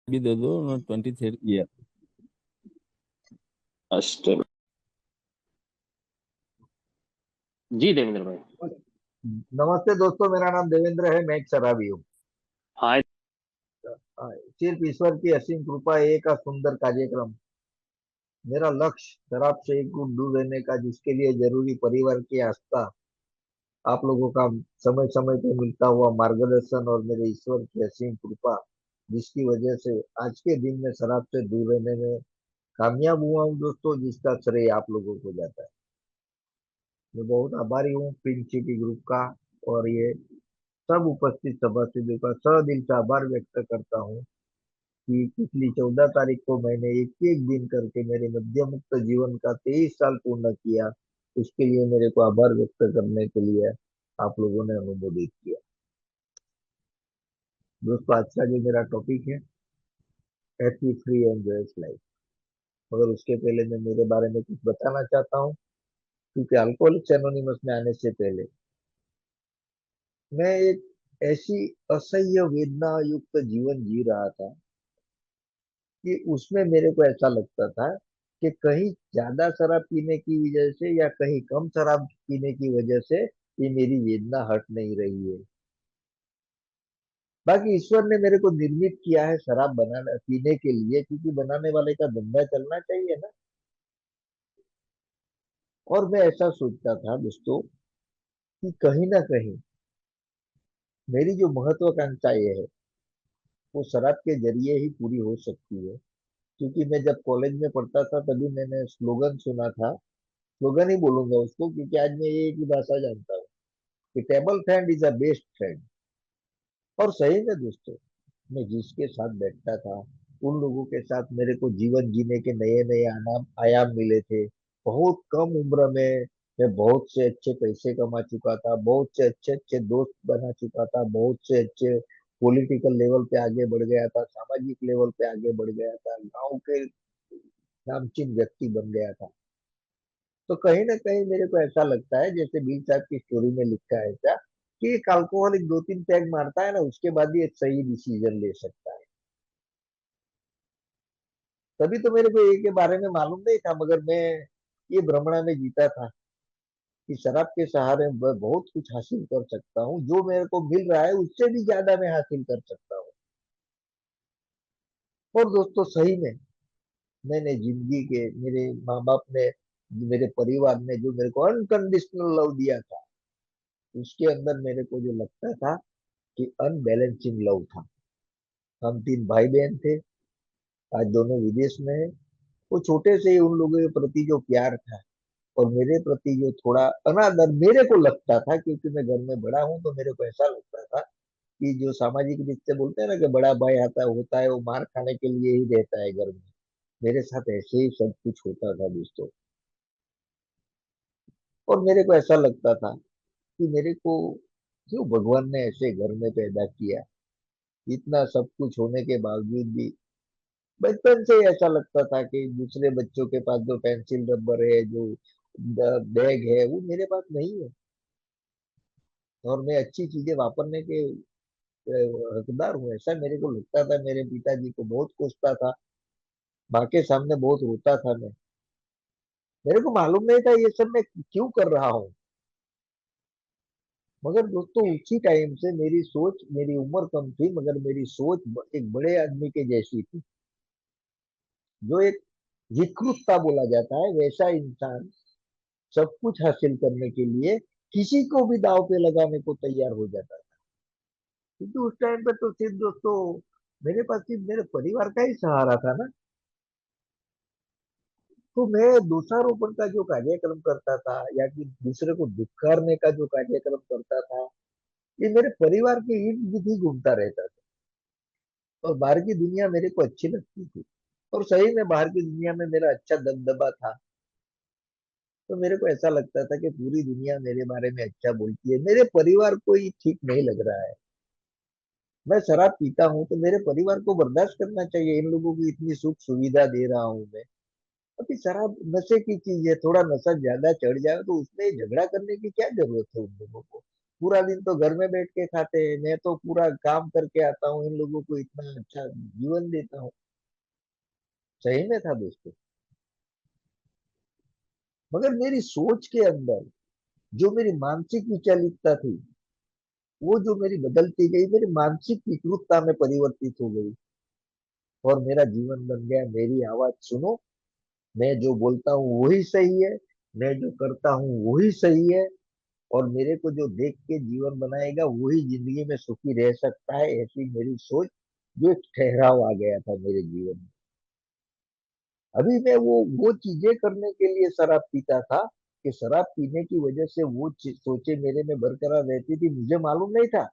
भी दे दो ना 23 ईयर। अष्ट जी देवेंद्र भाई। नमस्ते दोस्तों, मेरा नाम देवेंद्र है। मैं एक शराबी हूँ। हाय। सिर्फ ईश्वर की असीम कृपा, एक का सुंदर कार्यक्रम। मेरा लक्ष्य शराब से एक घूंट दूर रहने का, जिसके लिए जरूरी परिवार की आस्था, आप लोगों का समय समय पे मिलता हुआ मार्गदर्शन और मेरे ईश्वर की असीम कृपा, जिसकी वजह से आज के दिन में शराब से दूर रहने में कामयाब हुआ हूँ दोस्तों, जिसका श्रेय आप लोगों को जाता है। मैं बहुत आभारी हूँ पिंक सिटी ग्रुप का, और ये सब उपस्थित सभासदों का दिल से आभार व्यक्त करता हूँ कि पिछली 14 तारीख को मैंने एक एक दिन करके मेरे मद्य मुक्त जीवन का 23 साल पूर्ण किया। उसके लिए मेरे को आभार व्यक्त करने के लिए आप लोगों ने अनुमोदित किया। दोस्तों, आज का जो मेरा टॉपिक है, happy free and joyous life. मगर उसके पहले मैं मेरे बारे में कुछ बताना चाहता हूँ, क्योंकि अल्कोहलिक्स एनोनिमस में आने से पहले मैं एक ऐसी असह्य वेदना युक्त जीवन जी रहा था कि उसमें मेरे को ऐसा लगता था कि कहीं ज्यादा शराब पीने की वजह से या कहीं कम शराब पीने की वजह से ये मेरी वेदना हट नहीं रही है। बाकी ईश्वर ने मेरे को निर्मित किया है शराब बनाने पीने के लिए, क्योंकि बनाने वाले का धंधा चलना चाहिए ना। और मैं ऐसा सोचता था दोस्तों कि कहीं ना कहीं मेरी जो महत्वाकांक्षा ये है, वो शराब के जरिए ही पूरी हो सकती है। क्योंकि मैं जब कॉलेज में पढ़ता था तभी मैंने स्लोगन सुना था। स्लोगन ही बोलूंगा उसको, क्योंकि आज मैं ये की भाषा जानता हूँ कि table friend is a best friend. और सही में दोस्तों, मैं जिसके साथ बैठता था उन लोगों के साथ मेरे को जीवन जीने के नए नए आयाम आयाम मिले थे। बहुत कम उम्र में मैं बहुत से अच्छे पैसे कमा चुका था, बहुत से अच्छे अच्छे दोस्त बना चुका था, बहुत से अच्छे पॉलिटिकल लेवल पे आगे बढ़ गया था, सामाजिक लेवल पे आगे बढ़ गया था, गांव के नामचीन व्यक्ति बन गया था। तो कहीं ना कहीं मेरे को ऐसा लगता है, जैसे बिल साहब की स्टोरी में लिखा है ऐसा, कि एक अल्कोहलिक 2-3 पैग मारता है ना, उसके बाद ही एक सही डिसीजन ले सकता है। तभी तो मेरे को ये के बारे में मालूम नहीं था, मगर मैं ये भ्रमणा में जीता था कि शराब के सहारे मैं बहुत कुछ हासिल कर सकता हूँ। जो मेरे को मिल रहा है उससे भी ज्यादा मैं हासिल कर सकता हूँ। और दोस्तों, सही में मैंने जिंदगी के, मेरे माँ बाप ने, मेरे परिवार ने जो मेरे को अनकंडीशनल लव दिया था, उसके अंदर मेरे को जो लगता था कि अनबैलेंसिंग लव था। हम 3 भाई बहन थे, आज दोनों विदेश में है। वो छोटे से ही उन लोगों के प्रति जो प्यार था और मेरे प्रति जो थोड़ा अनादर मेरे को लगता था, क्योंकि मैं घर में बड़ा हूं, तो मेरे को ऐसा लगता था कि जो सामाजिक रिश्ते बोलते हैं ना कि बड़ा भाई आता होता है, वो मार खाने के लिए ही रहता है घर में। मेरे साथ ऐसे ही सब कुछ होता था दोस्तों। और मेरे को ऐसा लगता था कि मेरे को क्यों भगवान ने ऐसे घर में पैदा किया। इतना सब कुछ होने के बावजूद भी बचपन से ही ऐसा लगता था कि दूसरे बच्चों के पास जो पेंसिल रबर है, जो बैग है, वो मेरे पास नहीं है। और मैं अच्छी चीजें वापरने के हकदार हूँ, ऐसा मेरे को लगता था। मेरे पिताजी को बहुत कोसता था, माँ के सामने बहुत रोता था मैं। मेरे को मालूम नहीं था ये सब मैं क्यों कर रहा हूँ। मगर दोस्तों, उसी टाइम से मेरी सोच, मेरी उम्र कम थी मगर मेरी सोच एक बड़े आदमी के जैसी थी। जो एक विकृतता बोला जाता है, वैसा इंसान सब कुछ हासिल करने के लिए किसी को भी दांव पे लगाने को तैयार हो जाता था। क्योंकि उस टाइम पे तो सिर्फ दोस्तों मेरे पास सिर्फ मेरे परिवार का ही सहारा था ना। तो मैं दोषारोपण का जो कार्यक्रम करता था, या कि दूसरे को धिक्कारने का जो कार्यक्रम करता था, ये मेरे परिवार के इर्द गिर्द ही घूमता रहता था। और बाहर की दुनिया मेरे को अच्छी लगती थी, और सही में बाहर की दुनिया में मेरा अच्छा दबदबा था। तो मेरे को ऐसा लगता था कि पूरी दुनिया मेरे बारे में अच्छा बोलती है, मेरे परिवार को ही ठीक नहीं लग रहा है। मैं शराब पीता हूँ तो मेरे परिवार को बर्दाश्त करना चाहिए, इन लोगों को इतनी सुख सुविधा दे रहा हूँ मैं। अभी शराब नशे की चीज है, थोड़ा नशा ज्यादा चढ़ जाए तो उसमें झगड़ा करने की क्या जरूरत है उन लोगों को। पूरा दिन तो घर में बैठ के खाते हैं, मैं तो पूरा काम करके आता हूँ, इन लोगों को इतना अच्छा जीवन देता हूँ। सही में था दोस्तों। मगर मेरी सोच के अंदर जो मेरी मानसिक विचलितता थी, वो जो मेरी बदलती गई, मेरी मानसिक विकृतता में परिवर्तित हो गई, और मेरा जीवन बन गया मेरी आवाज सुनो, मैं जो बोलता हूँ वही सही है, मैं जो करता हूँ वही सही है, और मेरे को जो देख के जीवन बनाएगा वही जिंदगी में सुखी रह सकता है, ऐसी मेरी सोच, जो एक ठहराव आ गया था मेरे जीवन में। अभी मैं वो चीजें करने के लिए शराब पीता था, कि शराब पीने की वजह से वो सोचे मेरे में बरकरार रहती थी, मुझे मालूम नहीं था।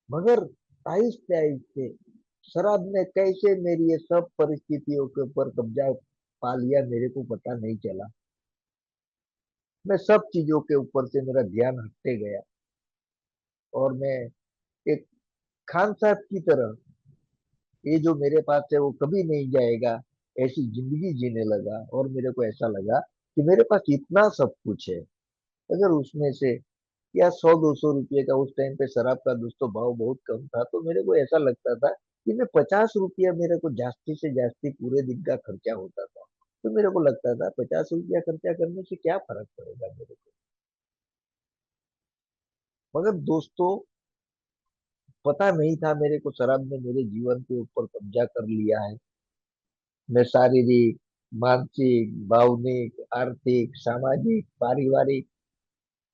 मगर आहिस्ते आहिस्ते शराब ने कैसे मेरी ये सब परिस्थितियों के ऊपर कब्जा पा लिया, मेरे को पता नहीं चला। मैं सब चीजों के ऊपर से मेरा ध्यान हटते गया, और मैं एक खान साहब की तरह, ये जो मेरे पास है वो कभी नहीं जाएगा, ऐसी जिंदगी जीने लगा। और मेरे को ऐसा लगा कि मेरे पास इतना सब कुछ है, अगर उसमें से या 100-200 रुपये का, उस टाइम पे शराब का दोस्तों भाव बहुत कम था, तो मेरे को ऐसा लगता था कि मैं 50 रुपया मेरे को जास्ती से जास्ती पूरे दिन का खर्चा होता था। तो मेरे को लगता था 50 रुपया खर्चा करने से क्या फर्क पड़ेगा मेरे को। मगर दोस्तों, पता नहीं था मेरे को शराब ने मेरे जीवन के ऊपर कब्जा कर लिया है। मैं शारीरिक, मानसिक, भावनिक, आर्थिक, सामाजिक, पारिवारिक,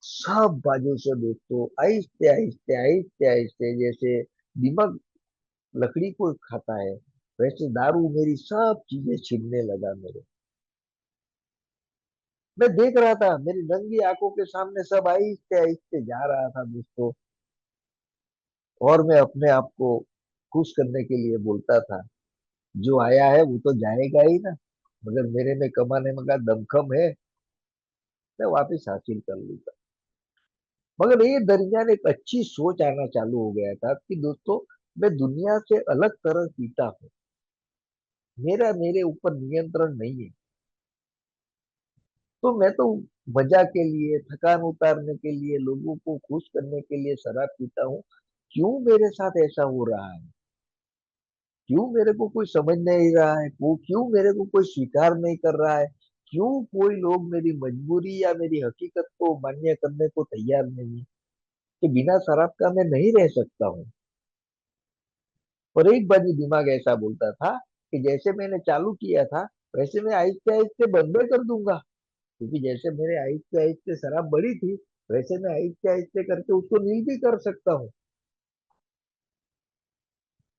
सब बाजू से दोस्तों आहिस्ते आहिस्ते आहिस्ते आहिस्ते, जैसे दिमाग लकड़ी को खाता है, वैसे दारू मेरी सब चीजें छीनने लगा मेरे। मैं देख रहा था, मेरी नंगी आंखों के सामने सब आहिस्ते आहिस्ते जा रहा था दोस्तों। और मैं अपने आप को खुश करने के लिए बोलता था, जो आया है वो तो जाएगा ही ना, मगर मेरे में कमाने में का दमखम है, मैं वापस हासिल कर लूंगा। मगर ये दरमियान एक अच्छी सोच आना चालू हो गया था कि दोस्तों, मैं दुनिया से अलग तरह जीता हूँ, मेरा मेरे ऊपर नियंत्रण नहीं है। तो मैं तो मजा के लिए, थकान उतारने के लिए, लोगों को खुश करने के लिए शराब पीता हूँ। क्यों मेरे साथ ऐसा हो रहा है? क्यों मेरे को कोई समझ नहीं रहा है? वो क्यों मेरे को कोई स्वीकार नहीं कर रहा है? क्यों कोई लोग मेरी मजबूरी या मेरी हकीकत को मान्य करने को तैयार नहीं है, कि बिना शराब का मैं नहीं रह सकता हूँ? और एक बाजी दिमाग ऐसा बोलता था कि जैसे मैंने चालू किया था, वैसे मैं आहिस्ते आहिस्ते बंद भी कर दूंगा, क्योंकि जैसे मेरे आहिस्ते आहिस्ते शराब बढ़ी थी, वैसे मैं आहिस्ते आहिस्ते करके उसको नील भी कर सकता हूँ।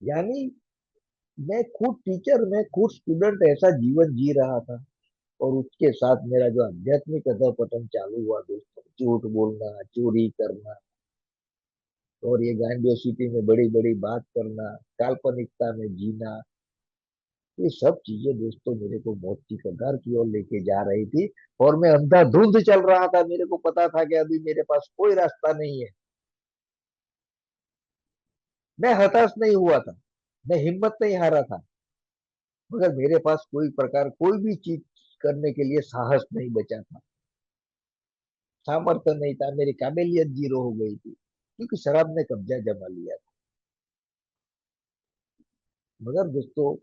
यानी मैं खुद टीचर, मैं खुद स्टूडेंट, ऐसा जीवन जी रहा था। और उसके साथ मेरा जो आध्यात्मिक अधपतन चालू हुआ दोस्तों, झूठ बोलना, चोरी करना, और ये ग्रैंडियोसिटी में बड़ी बड़ी बात करना, काल्पनिकता में जीना, ये सब चीजें दोस्तों मेरे को मौत की कगार की ओर लेके जा रही थी। और मैं अंधाधुंध चल रहा था, मेरे को पता था कि अभी मेरे पास कोई रास्ता नहीं है। मैं हताश नहीं हुआ था, मैं हिम्मत नहीं हारा था, मगर मेरे पास कोई प्रकार कोई भी चीज करने के लिए साहस नहीं बचा था, सामर्थ्य नहीं था, मेरी काबिलियत जीरो हो गई थी, क्योंकि शराब ने कब्जा जमा लिया था। मगर दोस्तों,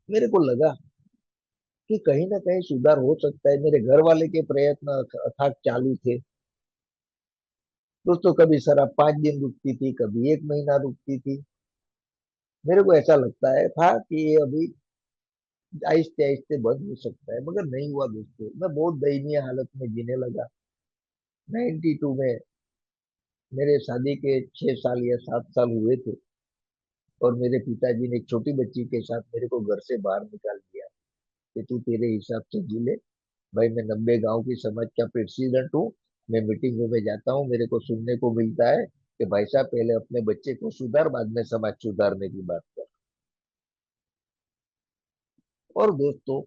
मेरे को लगा कि कहीं ना कहीं सुधार हो सकता है। मेरे घर वाले के प्रयत्न अथाक चालू थे दोस्तों। कभी शराब 5 दिन रुकती थी, कभी 1 महीना रुकती थी। मेरे को ऐसा लगता है था कि ये अभी आहिस्ते आहिस्ते बंद हो सकता है, मगर नहीं हुआ दोस्तों। मैं बहुत दयनीय हालत में जीने लगा। 92 में मेरे शादी के 6 साल या 7 साल हुए थे, और मेरे पिताजी ने एक छोटी बच्ची के साथ मेरे को घर से बाहर निकाल दिया, कि तू तेरे हिसाब से जी ले। भाई, मैं 90 गांव की समाज का प्रेसिडेंट हूँ। मैं मीटिंगों में जाता हूँ, मेरे को सुनने को मिलता है कि भाई साहब, पहले अपने बच्चे को सुधार, बाद में समाज सुधारने की बात कर। और दोस्तों,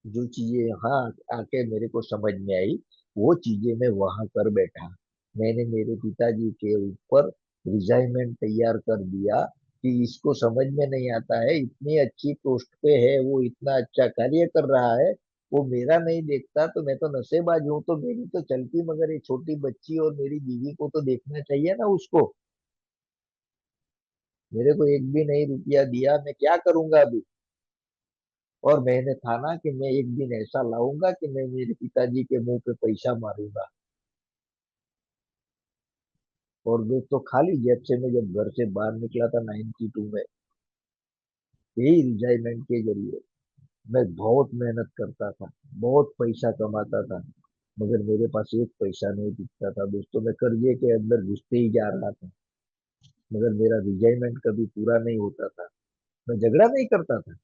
जो चीजें यहाँ आके मेरे को समझ में आई, वो चीजें मैं वहां कर बैठा। मैंने मेरे पिताजी के ऊपर रिजाइनमेंट तैयार कर दिया, कि इसको समझ में नहीं आता है, इतनी अच्छी पोस्ट पे है वो, इतना अच्छा कार्य कर रहा है, वो मेरा नहीं देखता तो मैं तो नशेबाज हूँ, तो मेरी तो चलती, मगर ये छोटी बच्ची और मेरी बीवी को तो देखना चाहिए ना उसको। मेरे को एक भी नहीं रुपया दिया, मैं क्या करूंगा अभी। और मैंने ठाना कि मैं एक दिन ऐसा लाऊंगा कि मैं मेरे पिताजी के मुंह पे पैसा मारूंगा। और दोस्तों खाली जेब से मैं जब घर से बाहर निकला था 92 में, यही रिटायरमेंट के जरिए मैं बहुत मेहनत करता था, बहुत पैसा कमाता था, मगर मेरे पास एक पैसा नहीं दिखता था दोस्तों। मैं कर्जे के अंदर घुसते ही जा रहा था, मगर मेरा रिटायरमेंट कभी पूरा नहीं होता था। मैं झगड़ा नहीं करता था,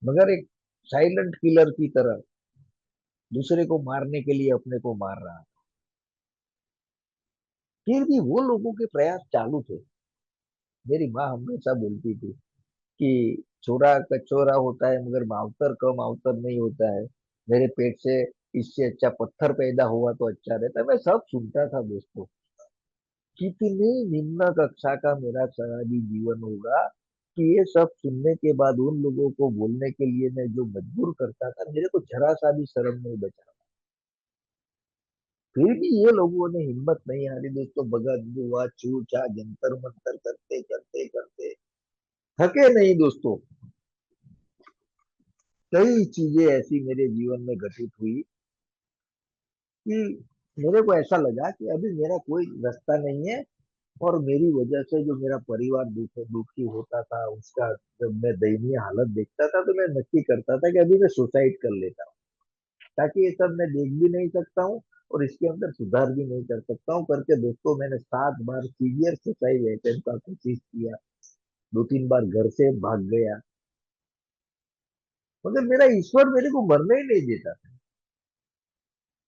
मगर एक साइलेंट किलर की तरह दूसरे को मारने के लिए अपने को मार रहा था। फिर भी वो लोगों के प्रयास चालू थे। मेरी माँ हमेशा बोलती थी कि छोरा कचोरा होता है मगर मावतर कम अवतर नहीं होता है। मेरे पेट से इससे अच्छा पत्थर पैदा हुआ तो अच्छा रहता। मैं सब सुनता था दोस्तों। कितनी निम्न कक्षा का मेरा शराबी जीवन होगा कि ये सब सुनने के बाद उन लोगों को बोलने के लिए मैं जो मजबूर करता था, मेरे को जरा सा भी शर्म नहीं बचा। फिर भी ये लोगों ने हिम्मत नहीं हारी दोस्तों। भगत बुआ छूछा जंतर मंतर करते करते करते थके नहीं दोस्तों। कई चीजें ऐसी मेरे जीवन में घटित हुई कि मेरे को ऐसा लगा कि अभी मेरा कोई रास्ता नहीं है। और मेरी वजह से जो मेरा परिवार दुखी होता था, उसका जब मैं दयनीय हालत देखता था तो मैं नक्की करता था कि अभी मैं सुसाइड कर लेता हूँ, ताकि ये सब मैं देख भी नहीं सकता हूँ और इसके अंदर सुधार भी नहीं कर सकता हूँ करके दोस्तों मैंने 7 बार सीवियर सुसाइड अटेम्प्ट का कोशिश किया। 2-3 बार घर से भाग गया, मगर मेरा ईश्वर मेरे को मरने ही नहीं देता।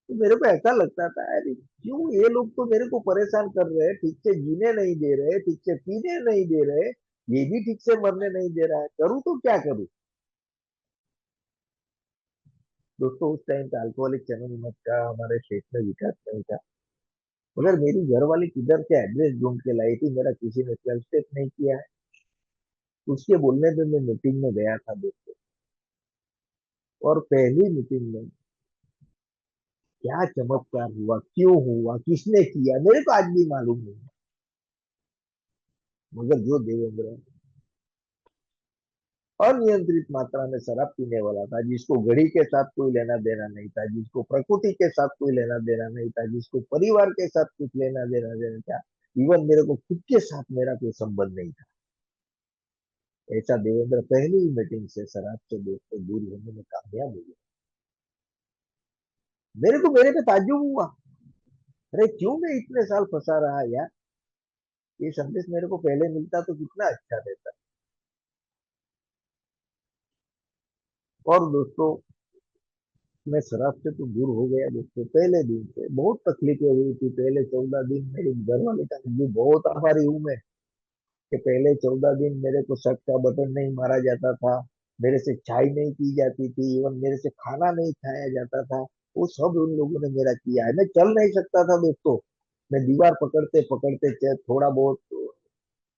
तो मेरे को ऐसा लगता था, अरे क्यों ये लोग तो मेरे को परेशान कर रहे हैं, ठीक से जीने नहीं दे रहे, ठीक से पीने नहीं दे रहे, ये भी ठीक से मरने नहीं दे रहा है, करूँ तो क्या करूँ। दोस्तों उस टाइम पे अल्कोहलिक एनोनिमस का हमारे क्षेत्र में विकास नहीं था, मगर मेरी घर वाली किधर से एड्रेस ढूंढ के लाई थी, मेरा किसी ने 12 स्टेप नहीं किया है। उसके बोलने पे मैं मीटिंग में गया था दोस्तों। और पहली मीटिंग में क्या चमत्कार हुआ, क्यों हुआ, किसने किया, मेरे को आज भी मालूम नहीं। मगर जो देवेंद्र अनियंत्रित मात्रा में शराब पीने वाला था, जिसको घड़ी के साथ कोई लेना देना नहीं था, जिसको प्रकृति के साथ कोई लेना देना नहीं था, जिसको परिवार के साथ कुछ लेना देना देना था, इवन मेरे को खुद के साथ मेरा कोई संबंध नहीं था, ऐसा देवेंद्र पहली ही मीटिंग से शराब से दोस्तों दूर होने में कामयाब हो गया। मेरे को मेरे पे ताज्जुब हुआ, अरे क्यों मैं इतने साल फंसा रहा यार। ये संदेश मेरे को पहले मिलता तो कितना अच्छा रहता। और दोस्तों मैं शराब से तो दूर हो गया दोस्तों। पहले दिन से बहुत तकलीफें हुई थी। पहले 14 दिन मेरे घर वाले का भी बहुत आभारी हूँ मैं कि पहले 14 दिन मेरे को शर्ट का बटन नहीं मारा जाता था, मेरे से चाय नहीं पी जाती थी, इवन मेरे से खाना नहीं खाया जाता था। वो सब उन लोगों ने मेरा किया है। मैं चल नहीं सकता था दोस्तों, मैं दीवार पकड़ते पकड़ते थोड़ा बहुत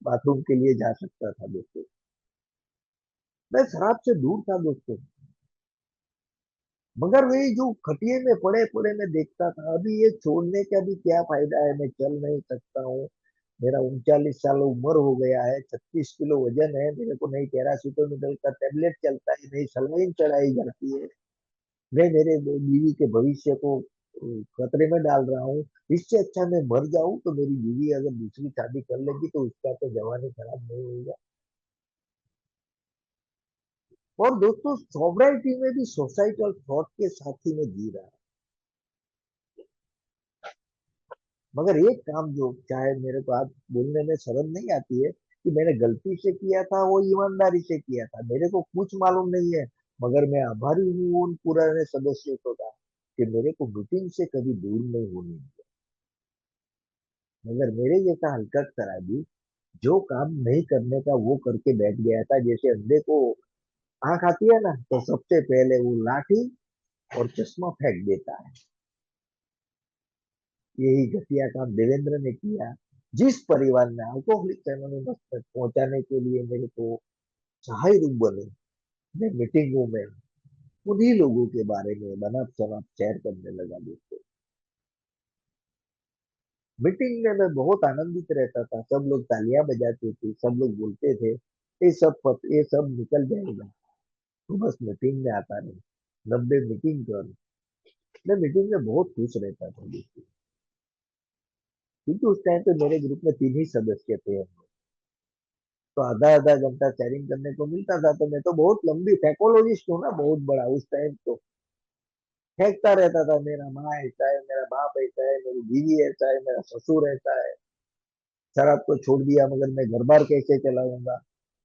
बाथरूम के लिए जा सकता था दोस्तों। मैं शराब से दूर था दोस्तों, मगर वही जो खटिए में पड़े पड़े मैं देखता था, अभी ये छोड़ने का भी क्या फायदा है, मैं चल नहीं सकता हूँ। मेरा 39 साल उम्र हो गया है, 36 किलो वजन है, मेरे को नहीं पैरासीटामोल का टेबलेट चलता है, नहीं सलाइन चढ़ाई जाती है। मैं मेरे बीवी के भविष्य को खतरे में डाल रहा हूँ। इससे अच्छा मैं मर जाऊं, तो मेरी बीवी अगर दूसरी शादी कर लेगी तो उसका तो जवानी खराब नहीं होगा। और दोस्तों सोब्राइटी में भी सोसाइटल थॉट के साथ ही मैं जी रहा। मगर एक काम जो चाहे मेरे को आज बोलने में शर्म नहीं आती है कि मैंने गलती से किया था, वो ईमानदारी से किया था, मेरे को कुछ मालूम नहीं है। मगर मैं आभारी हूँ उन पुराने सदस्यों का कि मेरे को मीटिंग से कभी दूर नहीं होने दिया। मगर मेरे जैसा हलकट शराबी जो काम नहीं करने का वो करके बैठ गया था। जैसे अंधे को आंख आती है ना, तो सबसे पहले वो लाठी और चश्मा फेंक देता है। यही घटिया काम देवेंद्र ने किया। जिस परिवार ने अल्कोहलिक एनोनिमस तक पहुंचाने के लिए मेरे को सहाय रूप बने, मैं मीटिंगों में उन्हीं लोगों के बारे में बना सनाप शेयर करने लगा दोस्तों। मीटिंग में मैं बहुत आनंदित रहता था, सब लोग तालियां बजाते थे, सब लोग बोलते थे ये सब निकल जाएगा, तो बस मीटिंग में आता रहे, 90 मीटिंग कर। मैं मीटिंग में बहुत खुश रहता था दोस्तों, क्योंकि उस टाइम पे मेरे ग्रुप में 3 ही सदस्य थे। तो आधा आधा घंटा शेयरिंग करने को मिलता था, तो मैं तो बहुत लंबी साइकोलॉजिस्ट हूँ ना, बहुत बड़ा उस टाइम तो फेंकता रहता था, मेरा माँ ऐसा है, मेरा बाप ऐसा है, मेरी बीवी ऐसा है, मेरा ससुर ऐसा है, शराब को छोड़ दिया मगर मैं घर बार कैसे चलाऊंगा।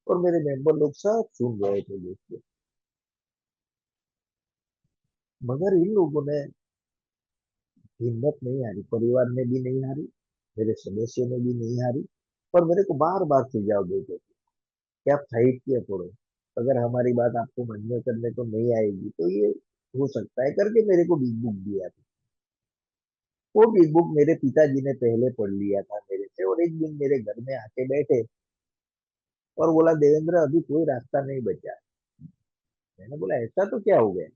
और मेरे मेंबर लोग सब सुन रहे थे दोस्तों, मगर इन लोगों ने हिम्मत नहीं हारी, परिवार ने भी नहीं हारी, मेरे सदस्यों ने भी नहीं हारी, और मेरे को बार बार सुझाव देते थे कि आप साइड किया पड़ो, अगर हमारी बात आपको मन में करने को नहीं आएगी तो ये हो सकता है करके मेरे को बिग बुक दिया था। वो बिग बुक मेरे पिताजी ने पहले पढ़ लिया था मेरे से, और एक दिन मेरे घर में आके बैठे और बोला, देवेंद्र अभी कोई रास्ता नहीं बचा। मैंने बोला ऐसा तो क्या हो गया?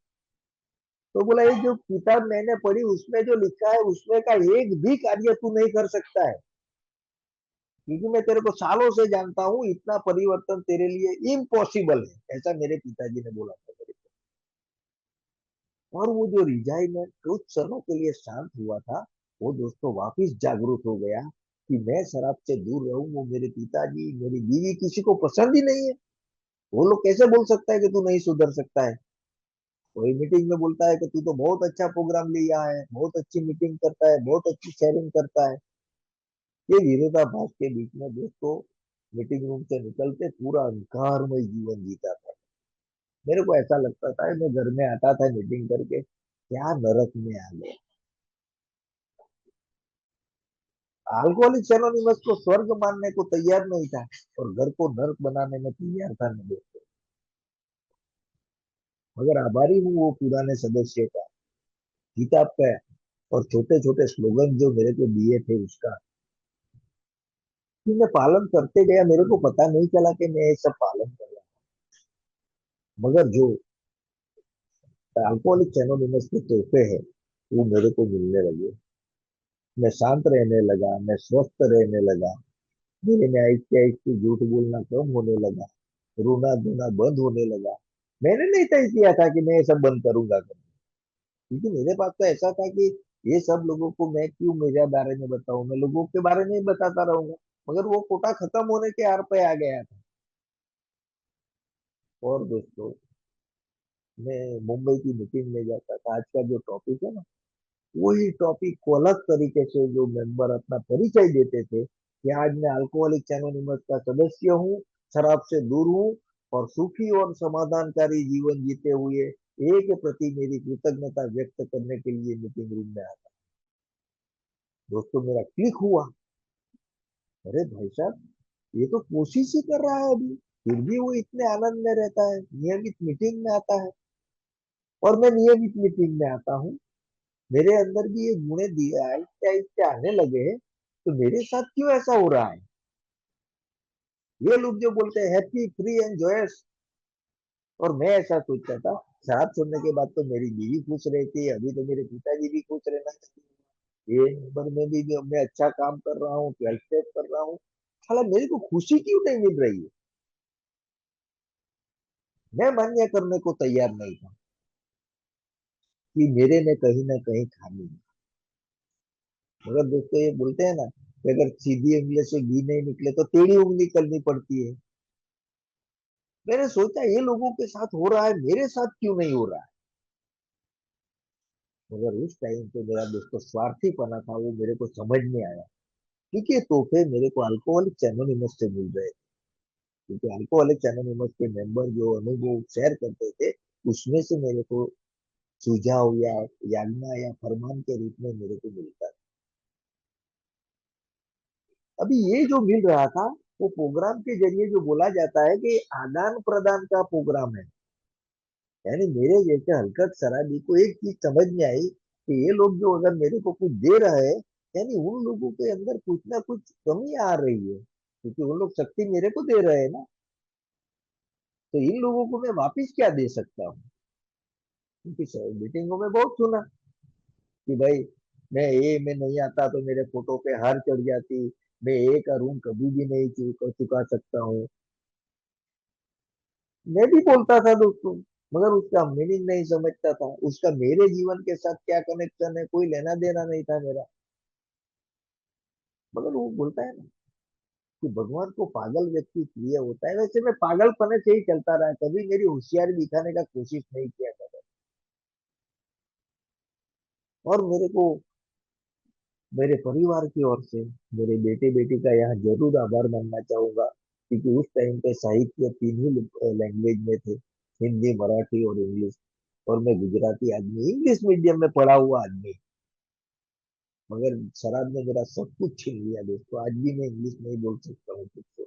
तो बोला ये जो किताब मैंने पढ़ी उसमें जो लिखा है उसमें का एक भी कार्य तू नहीं कर सकता है, क्योंकि मैं तेरे को सालों से जानता हूँ, इतना परिवर्तन तेरे लिए इम्पॉसिबल है, ऐसा मेरे पिताजी ने बोला था मेरे को। और वो जो रिजाइनमेंट कुछ क्षणों के लिए शांत हुआ था, वो दोस्तों वापिस जागरूक हो गया कि मैं शराब से दूर रहूं। वो मेरे पिताजी, मेरी बीवी किसी को पसंद ही नहीं है। वो लोग कैसे बोल सकता है कि तू नहीं सुधर सकता है? कोई मीटिंग में बोलता है कि तू तो बहुत अच्छा प्रोग्राम लिया है, बहुत अच्छी मीटिंग करता है, बहुत अच्छी शेयरिंग करता है। ये विरोधाभास के बीच में दोस्तों मीटिंग रूम से निकलते पूरा अंधकारमय जीवन जीता था। मेरे को ऐसा लगता था मैं घर में आता था मीटिंग करके, क्या नरक में आ गया। अल्कोहलिक एनोनिमस को स्वर्ग मानने को तैयार नहीं था, और घर को नर्क बनाने में तैयार था मैं दोस्तों। मगर आभारी हूँ वो पुराने सदस्य का, किताब का, और छोटे छोटे स्लोगन जो मेरे को दिए थे उसका, कि मैं पालन करते गया। मेरे को पता नहीं चला कि मैं ये सब पालन कर रहा हूँ, मगर जो अल्कोहलिक एनोनिमस के तोहफे है वो मेरे को मिलने लगे। मैं शांत रहने लगा, मैं स्वस्थ रहने लगा, मेरे में आहिस्ते आहिस्ते झूठ बोलना कम होने लगा, रोना धोना बंद होने लगा। मैंने नहीं तय किया था कि मैं ये सब बंद करूंगा, क्योंकि मेरे पास तो ऐसा था कि ये सब लोगों को मैं क्यों मेरे बारे में बताऊं, मैं लोगों के बारे में ही बताता रहूंगा। मगर वो कोटा खत्म होने के आर पे आ गया था। और दोस्तों, मैं मुंबई की मीटिंग में जाता था, आज का जो टॉपिक है ना, वही टॉपिक को अलग तरीके से जो मेंबर अपना परिचय देते थे कि आज मैं अल्कोहलिक एनोनिमस का सदस्य हूँ, शराब से दूर हूँ, और सुखी और समाधानकारी जीवन जीते हुए एक प्रति मेरी कृतज्ञता व्यक्त करने के लिए मीटिंग रूम में आता। दोस्तों मेरा क्लिक हुआ, अरे भाई साहब ये तो कोशिश ही कर रहा है अभी, फिर भी वो इतने आनंद में रहता है, नियमित मीटिंग में आता है, और मैं नियमित मीटिंग में आता हूँ। मेरे अंदर भी ये गुणे दिए आहिस्ते आहिस्ते आने लगे हैं, तो मेरे साथ क्यों ऐसा हो रहा है? ये लोग जो बोलते हैं हैप्पी फ्री एंड जॉयस, और मैं ऐसा सोचता था। शराब छोड़ने के बाद तो मेरी बीवी खुश रहती है, अभी तो मेरे पिताजी भी खुश रहना चाहिए, ये नंबर में भी जो मैं अच्छा काम कर रहा हूँ, 12 स्टेप कर रहा हूँ, साला मेरे को खुशी क्यों नहीं मिल रही है? मैं मान्य करने को तैयार नहीं था कि मेरे में कहीं ना कहीं खामी है। मगर दोस्तों ये बोलते हैं ना कि अगर सीधी उंगली से घी नहीं निकले तो टेढ़ी उंगली करनी पड़ती है। मैंने सोचा ये लोगों के साथ हो रहा है, मेरे साथ क्यों नहीं हो रहा है? मगर उस टाइम पे मेरा दोस्तों स्वार्थीपना था, वो मेरे को समझ में आया, क्योंकि ये तोहफे मेरे को अल्कोहलिक एनोनिमस से मिल रहे थे। क्योंकि अल्कोहलिक एनोनिमस के मेंबर जो अनुभव शेयर करते थे, उसमें से मेरे को सुझाव या यातना या फरमान के रूप में मेरे को मिलता था। अभी ये जो मिल रहा था, वो प्रोग्राम के जरिए जो बोला जाता है कि आदान प्रदान का प्रोग्राम है। यानी मेरे जैसे हरकत शराबी को एक चीज समझ में आई कि ये लोग जो अगर मेरे को कुछ दे रहे हैं, यानी उन लोगों के अंदर कुछ ना कुछ कमी आ रही है, क्योंकि वो लोग शक्ति मेरे को दे रहे हैं ना, तो इन लोगों को मैं वापिस क्या दे सकता हूँ? क्योंकि मीटिंगों में बहुत सुना कि भाई मैं ए में नहीं आता तो मेरे फोटो पे हार चढ़ जाती, मैं ए का रूम कभी भी नहीं चुका सकता हूँ। मैं भी बोलता था दोस्तों, मगर उसका मीनिंग नहीं समझता था, उसका मेरे जीवन के साथ क्या कनेक्शन है, कोई लेना देना नहीं था मेरा। मगर वो बोलता है ना कि भगवान को पागल व्यक्ति प्रिय होता है, वैसे मैं पागलपने से ही चलता रहा, कभी मेरी होशियारी दिखाने का कोशिश नहीं किया था। और मेरे को मेरे परिवार की ओर से मेरे बेटे बेटी का यहाँ जरूर आभार मानना चाहूंगा, क्योंकि उस टाइम पे साहित्य तीन ही लैंग्वेज में थे, हिंदी, मराठी और इंग्लिश। और मैं गुजराती आदमी, इंग्लिश मीडियम में पढ़ा हुआ आदमी, मगर शराब ने मेरा सब कुछ छीन लिया दोस्तों। आज भी मैं इंग्लिश नहीं बोल सकता हूँ खुद से।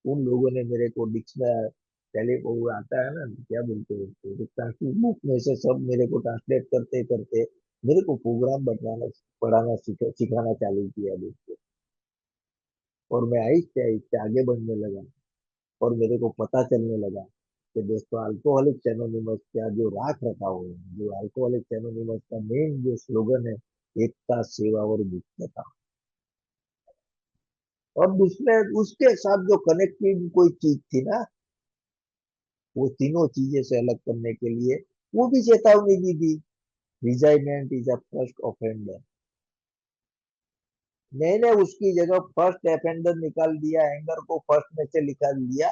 उन लोगों ने मेरे को डिक्शनरी, पहले वो आता है ना, क्या बोलते हैं उसको, ट्रांसलेट बुक में से सब मेरे को ट्रांसलेट करते करते मेरे को प्रोग्राम बताना, पढ़ाना, सिखाना चालू किया दोस्तों। और मैं आहिस्ते आहिस्ते आगे बढ़ने लगा, और मेरे को पता चलने लगा कि दोस्तों अल्कोहलिक एनोनिमस का जो राख रखा हुआ है, जो अल्कोहलिक एनोनिमस का मेन जो स्लोगन है, एकता, सेवा और मुक्तता। और उसमें उसके साथ जो कनेक्टिव कोई चीज थी ना, वो तीनों चीजें से अलग करने के लिए वो भी चेतावनी दी थी, रिजाइनमेंट इज अ फर्स्ट ऑफेंडर। मैंने उसकी जगह फर्स्ट ऑफेंडर निकाल दिया, एंगर को फर्स्ट में से निकाल दिया,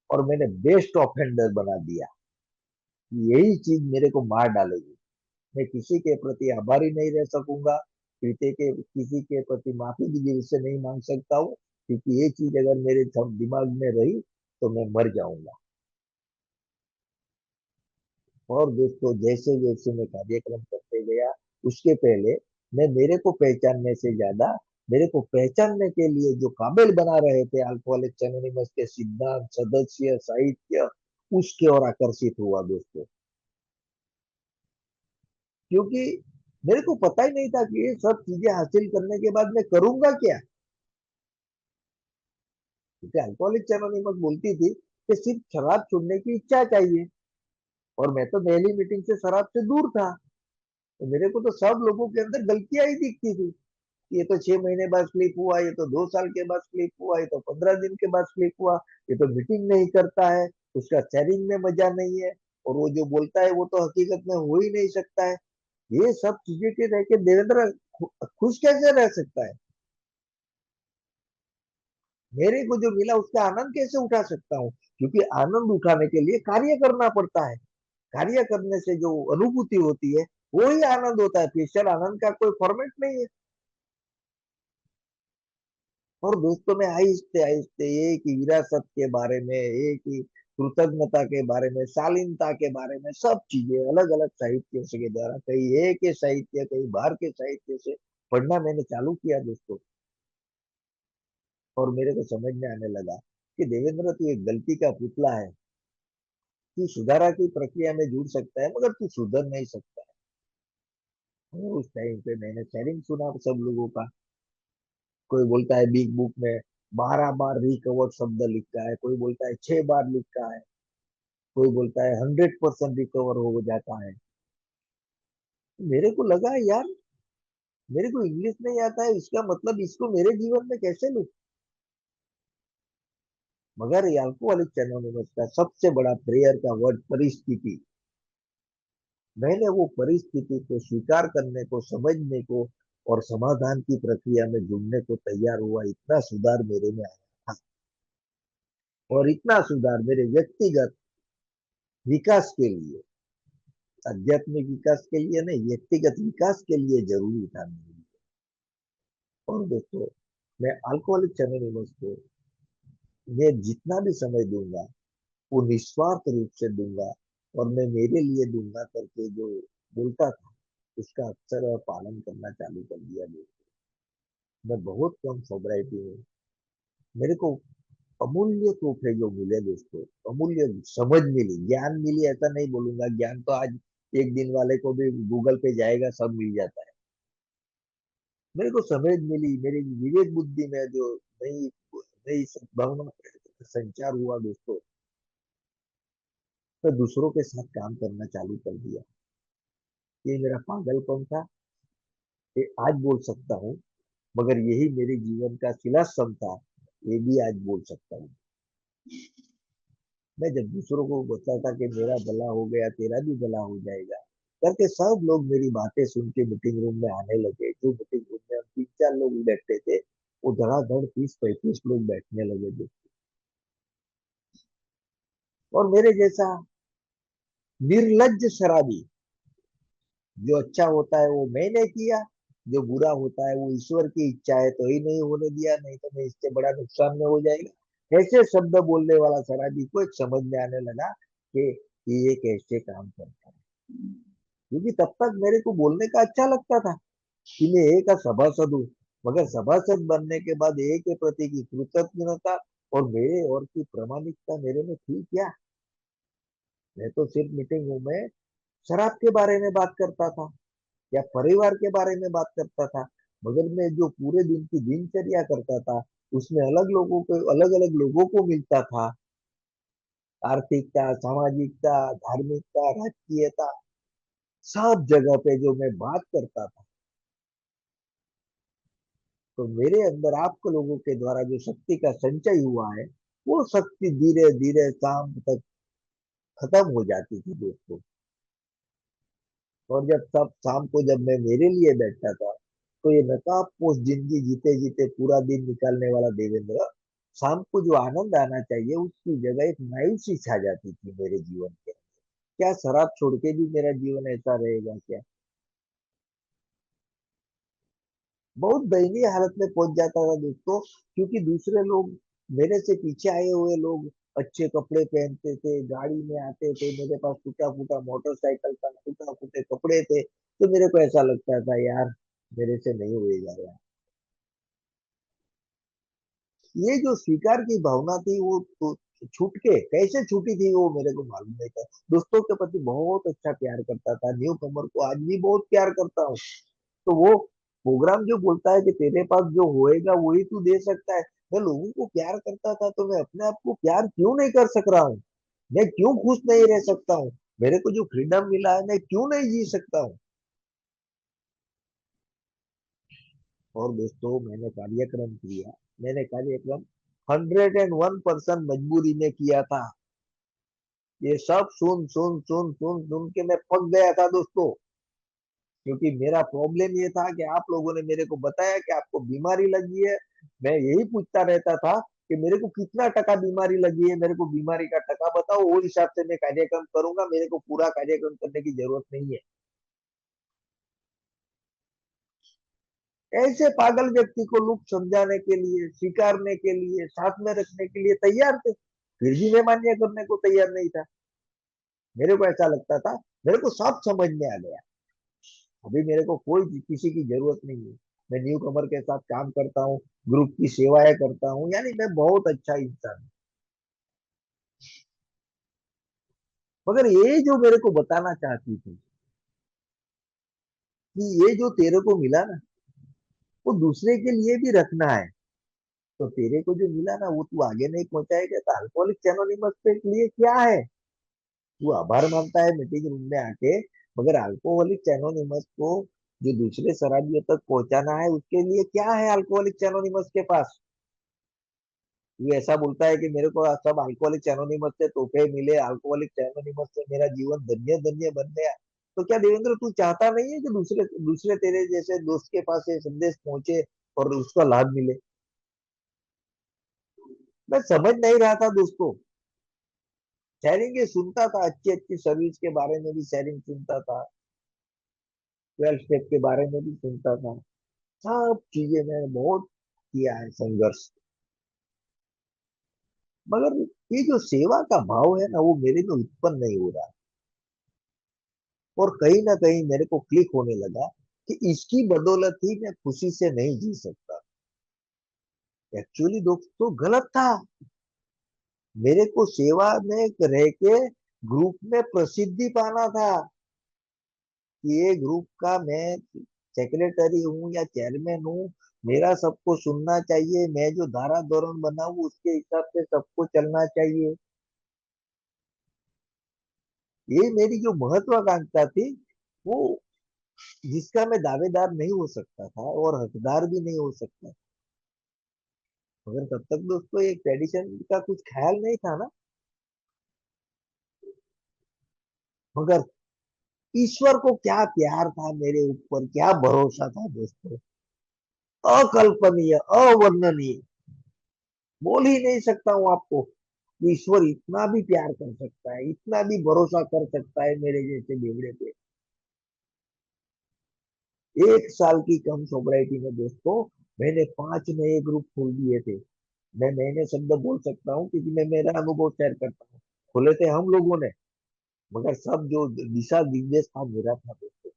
और मैंने बेस्ट ऑफेंडर बना दिया। यही चीज मेरे को मार डालेगी। मैं किसी के प्रति आभारी नहीं रह सकूंगा, किसी के प्रति माफी भी दिल से नहीं मांग सकता हूँ, क्योंकि ये चीज अगर मेरे दिमाग में रही तो मैं मर जाऊंगा। और दोस्तों जैसे जैसे मैं कार्यक्रम करते गया, उसके पहले मैं मेरे को पहचानने से ज्यादा मेरे को पहचानने के लिए जो काबिल बना रहे थे अल्कोहलिक्स एनोनिमस के सिद्धांत, सदस्य, साहित्य, उसके ओर आकर्षित हुआ दोस्तों। क्योंकि मेरे को पता ही नहीं था कि ये सब चीजें हासिल करने के बाद मैं करूंगा क्या। क्योंकि अल्कोहलिक्स एनोनिमस बोलती थी कि सिर्फ शराब छोड़ने की इच्छा चाहिए, और मैं तो पहली मीटिंग से शराब से दूर था। तो मेरे को तो सब लोगों के अंदर गलतियां ही दिखती थी। ये तो 6 महीने बाद स्लिप हुआ, ये तो 2 साल के बाद स्लिप हुआ, ये तो 15 दिन के बाद स्लिप हुआ, ये तो मीटिंग नहीं करता है, उसका शेयरिंग में मजा नहीं है, और वो जो बोलता है वो तो हकीकत में हो ही नहीं सकता है। ये सब चीजें के रह के देवेंद्र खुश कैसे रह सकता है? मेरे को जो मिला उसका आनंद कैसे उठा सकता हूँ? क्योंकि आनंद उठाने के लिए कार्य करना पड़ता है। कार्य करने से जो अनुभूति होती है वो ही आनंद होता है, स्पेशल आनंद का कोई फॉर्मेट नहीं है। और दोस्तों में आहिस्ते आहिस्ते एक ही विरासत के बारे में, एक ही कृतज्ञता के बारे में, शालीनता के बारे में, सब चीजें अलग अलग साहित्य के द्वारा, कहीं ए के साहित्य, कहीं बाहर के साहित्य से पढ़ना मैंने चालू किया दोस्तों। और मेरे को समझ में आने लगा कि देवेंद्र तू एक गलती का पुतला है, तू सुधारा की प्रक्रिया में जुड़ सकता है मगर तू सुधर नहीं सकता है। और उस टाइम पे मैंने शेयरिंग सुना सब लोगों का। कोई बोलता है बिग बुक में 12 बार रिकवर्ड शब्द लिखा है, कोई बोलता है 6 बार लिखा है, कोई बोलता है 100% रिकवर हो जाता है। मेरे को लगा यार, मेरे को इंग्लिश नहीं आता है, इसका मतलब इसको मेरे जीवन में कैसे लूं? मगर अल्कोहलिक एनोनिमस का सबसे बड़ा प्रेयर का वर्ड परिस्थिति। मैंने वो परिस्थिति को स्वीकार करने को, समझने को, और समाधान की प्रक्रिया में जुड़ने को तैयार हुआ। इतना सुधार मेरे में आया था, और इतना सुधार मेरे व्यक्तिगत विकास के लिए, आध्यात्मिक विकास के लिए नहीं, व्यक्तिगत विकास के लिए जरूरी था मेरे लिए। और दोस्तों मैं अल्कोहलिक एनोनिमस को मैं जितना भी समय दूंगा वो निस्वार्थ रूप से दूंगा, और मैं मेरे लिए दूंगा करके जो बोलता था उसका अक्सर और पालन करना चालू कर दिया दोस्तों। मैं बहुत कम सोब्राइटी हूँ। मेरे को अमूल्य तोहफे जो मिले दोस्तों, अमूल्य समझ मिली, ज्ञान मिली, ऐसा नहीं बोलूंगा, ज्ञान तो आज एक दिन वाले को भी गूगल पे जाएगा सब मिल जाता है। मेरे को समझ मिली, मेरी विवेक बुद्धि में जो नई नई सद्भावना संचार हुआ दोस्तों। मैं दूसरों के साथ काम करना चालू कर दिया। ये मेरा पागलपन था, ये आज बोल सकता हूँ, मगर यही मेरे जीवन का सिलास्तंभ था, ये भी आज बोल सकता हूँ। मैं जब दूसरों को बताता कि मेरा भला हो गया तेरा भी भला हो जाएगा करके, सब लोग मेरी बातें सुन के मीटिंग रूम में आने लगे। जो मीटिंग रूम में हम 3-4 लोग बैठते थे, वो धड़ाधड़ 30-35 लोग बैठने लगे थे। और मेरे जैसा निर्लज्ज शराबी, जो अच्छा होता है वो मैंने किया, जो बुरा होता है वो ईश्वर की इच्छा है तो ही नहीं होने दिया, नहीं तो मैं इससे बड़ा नुकसान में हो जाएगा। ऐसे शब्द बोलने वाला शराबी को एक समझ में आने लगा कि ये कैसे काम करता है। क्योंकि तब तक मेरे को बोलने का अच्छा लगता था कि मैं एक का सभासद हूँ, मगर सभासद बनने के बाद एक के प्रति की कृतज्ञता और मेरे और की प्रामाणिकता मेरे में थी क्या? मैं तो सिर्फ मीटिंगों में शराब के बारे में बात करता था या परिवार के बारे में बात करता था, मगर मैं जो पूरे दिन की दिनचर्या करता था, उसमें अलग अलग लोगों को मिलता था। आर्थिकता, सामाजिकता, धार्मिकता, राजकीयता, सब जगह पे जो मैं बात करता था, तो मेरे अंदर आप लोगों के द्वारा जो शक्ति का संचय हुआ है, वो शक्ति धीरे धीरे शाम तक खत्म हो जाती थी दोस्तों। और जब सब शाम को जब मैं मेरे लिए बैठता था, तो ये नकाबपोश जिंदगी जीते जीते पूरा दिन निकालने वाला देवेंद्र, शाम को जो आनंद आना चाहिए उसकी जगह एक मायूसी छा जाती थी मेरे जीवन के। क्या शराब छोड़ के भी मेरा जीवन ऐसा रहेगा क्या? बहुत दयनीय हालत में पहुंच जाता था दोस्तों। क्योंकि दूसरे लोग, मेरे से पीछे आए हुए लोग अच्छे कपड़े पहनते थे, गाड़ी में आते थे, मेरे पास टूटा फूटा मोटरसाइकिल था, टूटा फूटे कपड़े थे, तो मेरे को ऐसा लगता था यार मेरे से नहीं होएगा यार। ये जो स्वीकार की भावना थी वो तो छूट के कैसे छूटी थी वो मेरे को मालूम नहीं था। दोस्तों के प्रति बहुत अच्छा प्यार करता था, न्यू कमर को आज भी बहुत प्यार करता हूँ। तो वो प्रोग्राम जो बोलता है कि तेरे पास जो होएगा वही तू दे सकता है, मैं लोगों को प्यार करता था, तो मैं अपने आप को प्यार क्यों नहीं कर सक रहा हूँ? मैं क्यों खुश नहीं रह सकता हूँ? मेरे को जो फ्रीडम मिला है मैं क्यों नहीं जी सकता हूँ? और दोस्तों मैंने कार्यक्रम 101% मजबूरी में किया था। ये सब सुन सुन सुन सुन सुन के मैं पक गया था दोस्तों। क्योंकि मेरा प्रॉब्लम ये था कि आप लोगों ने मेरे को बताया कि आपको बीमारी लगी है। मैं यही पूछता रहता था कि मेरे को कितना टका बीमारी लगी है, मेरे को बीमारी का टका बताओ, वो हिसाब से मैं कार्यक्रम करूंगा, मेरे को पूरा कार्यक्रम करने की जरूरत नहीं है। ऐसे पागल व्यक्ति को लोग समझाने के लिए, स्वीकारने के लिए, साथ में रखने के लिए तैयार थे, फिर भी मैं मान्य करने को तैयार नहीं था। मेरे को ऐसा लगता था मेरे को सब समझ में आ गया, अभी मेरे को कोई किसी की जरूरत नहीं है। मैं न्यू कमर के साथ काम करता हूँ, ग्रुप की सेवाएं करता हूँ, यानी मैं बहुत अच्छा इंसान हूँ। मगर ये जो मेरे को बताना चाहती थी कि ये जो तेरे को मिला ना, वो दूसरे के लिए भी रखना है। तो तेरे को जो मिला ना वो तू आगे नहीं पहुंचाएगा तो अल्कोहलिक्स एनोनिमस के लिए क्या है? तू आभार मानता है मीटिंग रूम में आके, मगर अल्कोहलिक्स एनोनिमस को जो दूसरे शराबियों तक पहुंचाना है उसके लिए क्या है अल्कोहलिक्स एनोनिमस के पास? ये ऐसा बोलता है कि मेरे को सब अल्कोहलिक्स एनोनिमस से तोहफे मिले, अल्कोहलिक्स एनोनिमस से मेरा जीवन धन्य धन्य बन गया। तो क्या देवेंद्र तू चाहता नहीं है कि दूसरे दूसरे तेरे जैसे दोस्त के पास ये संदेश पहुंचे और उसका लाभ मिले? मैं समझ नहीं रहा था दोस्तों। शेयरिंग ये सुनता था, अच्छी अच्छी सर्विस के बारे में भी शेयरिंग सुनता था, 12 स्टेप के बारे में भी सुनता था, सब चीजें मैंने बहुत किया है संघर्ष। मगर ये जो सेवा का भाव है ना वो मेरे में उत्पन्न नहीं हो रहा। और कहीं ना कहीं मेरे को क्लिक होने लगा कि इसकी बदौलत ही मैं खुशी से नहीं जी सकता। एक्चुअली दोस्तों गलत था। मेरे को सेवा में रह के ग्रुप में प्रसिद्धि पाना था कि ये ग्रुप का मैं सेक्रेटरी हूँ या चेयरमैन हूँ, मेरा सबको सुनना चाहिए, मैं जो धारा धोरण बनाऊं उसके हिसाब से सबको चलना चाहिए। ये मेरी जो महत्वाकांक्षा थी, वो जिसका मैं दावेदार नहीं हो सकता था और हकदार भी नहीं हो सकता, मगर तब तक दोस्तों एक ट्रेडिशन का कुछ ख्याल नहीं था ना। मगर ईश्वर को क्या प्यार था मेरे ऊपर, क्या भरोसा था दोस्तों, अकल्पनीय, अवर्णनीय। बोल ही नहीं सकता हूँ आपको कि ईश्वर इतना भी प्यार कर सकता है, इतना भी भरोसा कर सकता है मेरे जैसे बेवड़े पे। 1 साल की कम सोबराइटी में दोस्तों मैंने 5 नए ग्रुप खोल दिए थे। मैं नए शब्द बोल सकता हूँ क्योंकि मैं मेरा अनुभव शेयर करता हूँ। खोले थे हम लोगों ने, मगर सब जो दिशा निर्देश था मेरा था दोस्तों।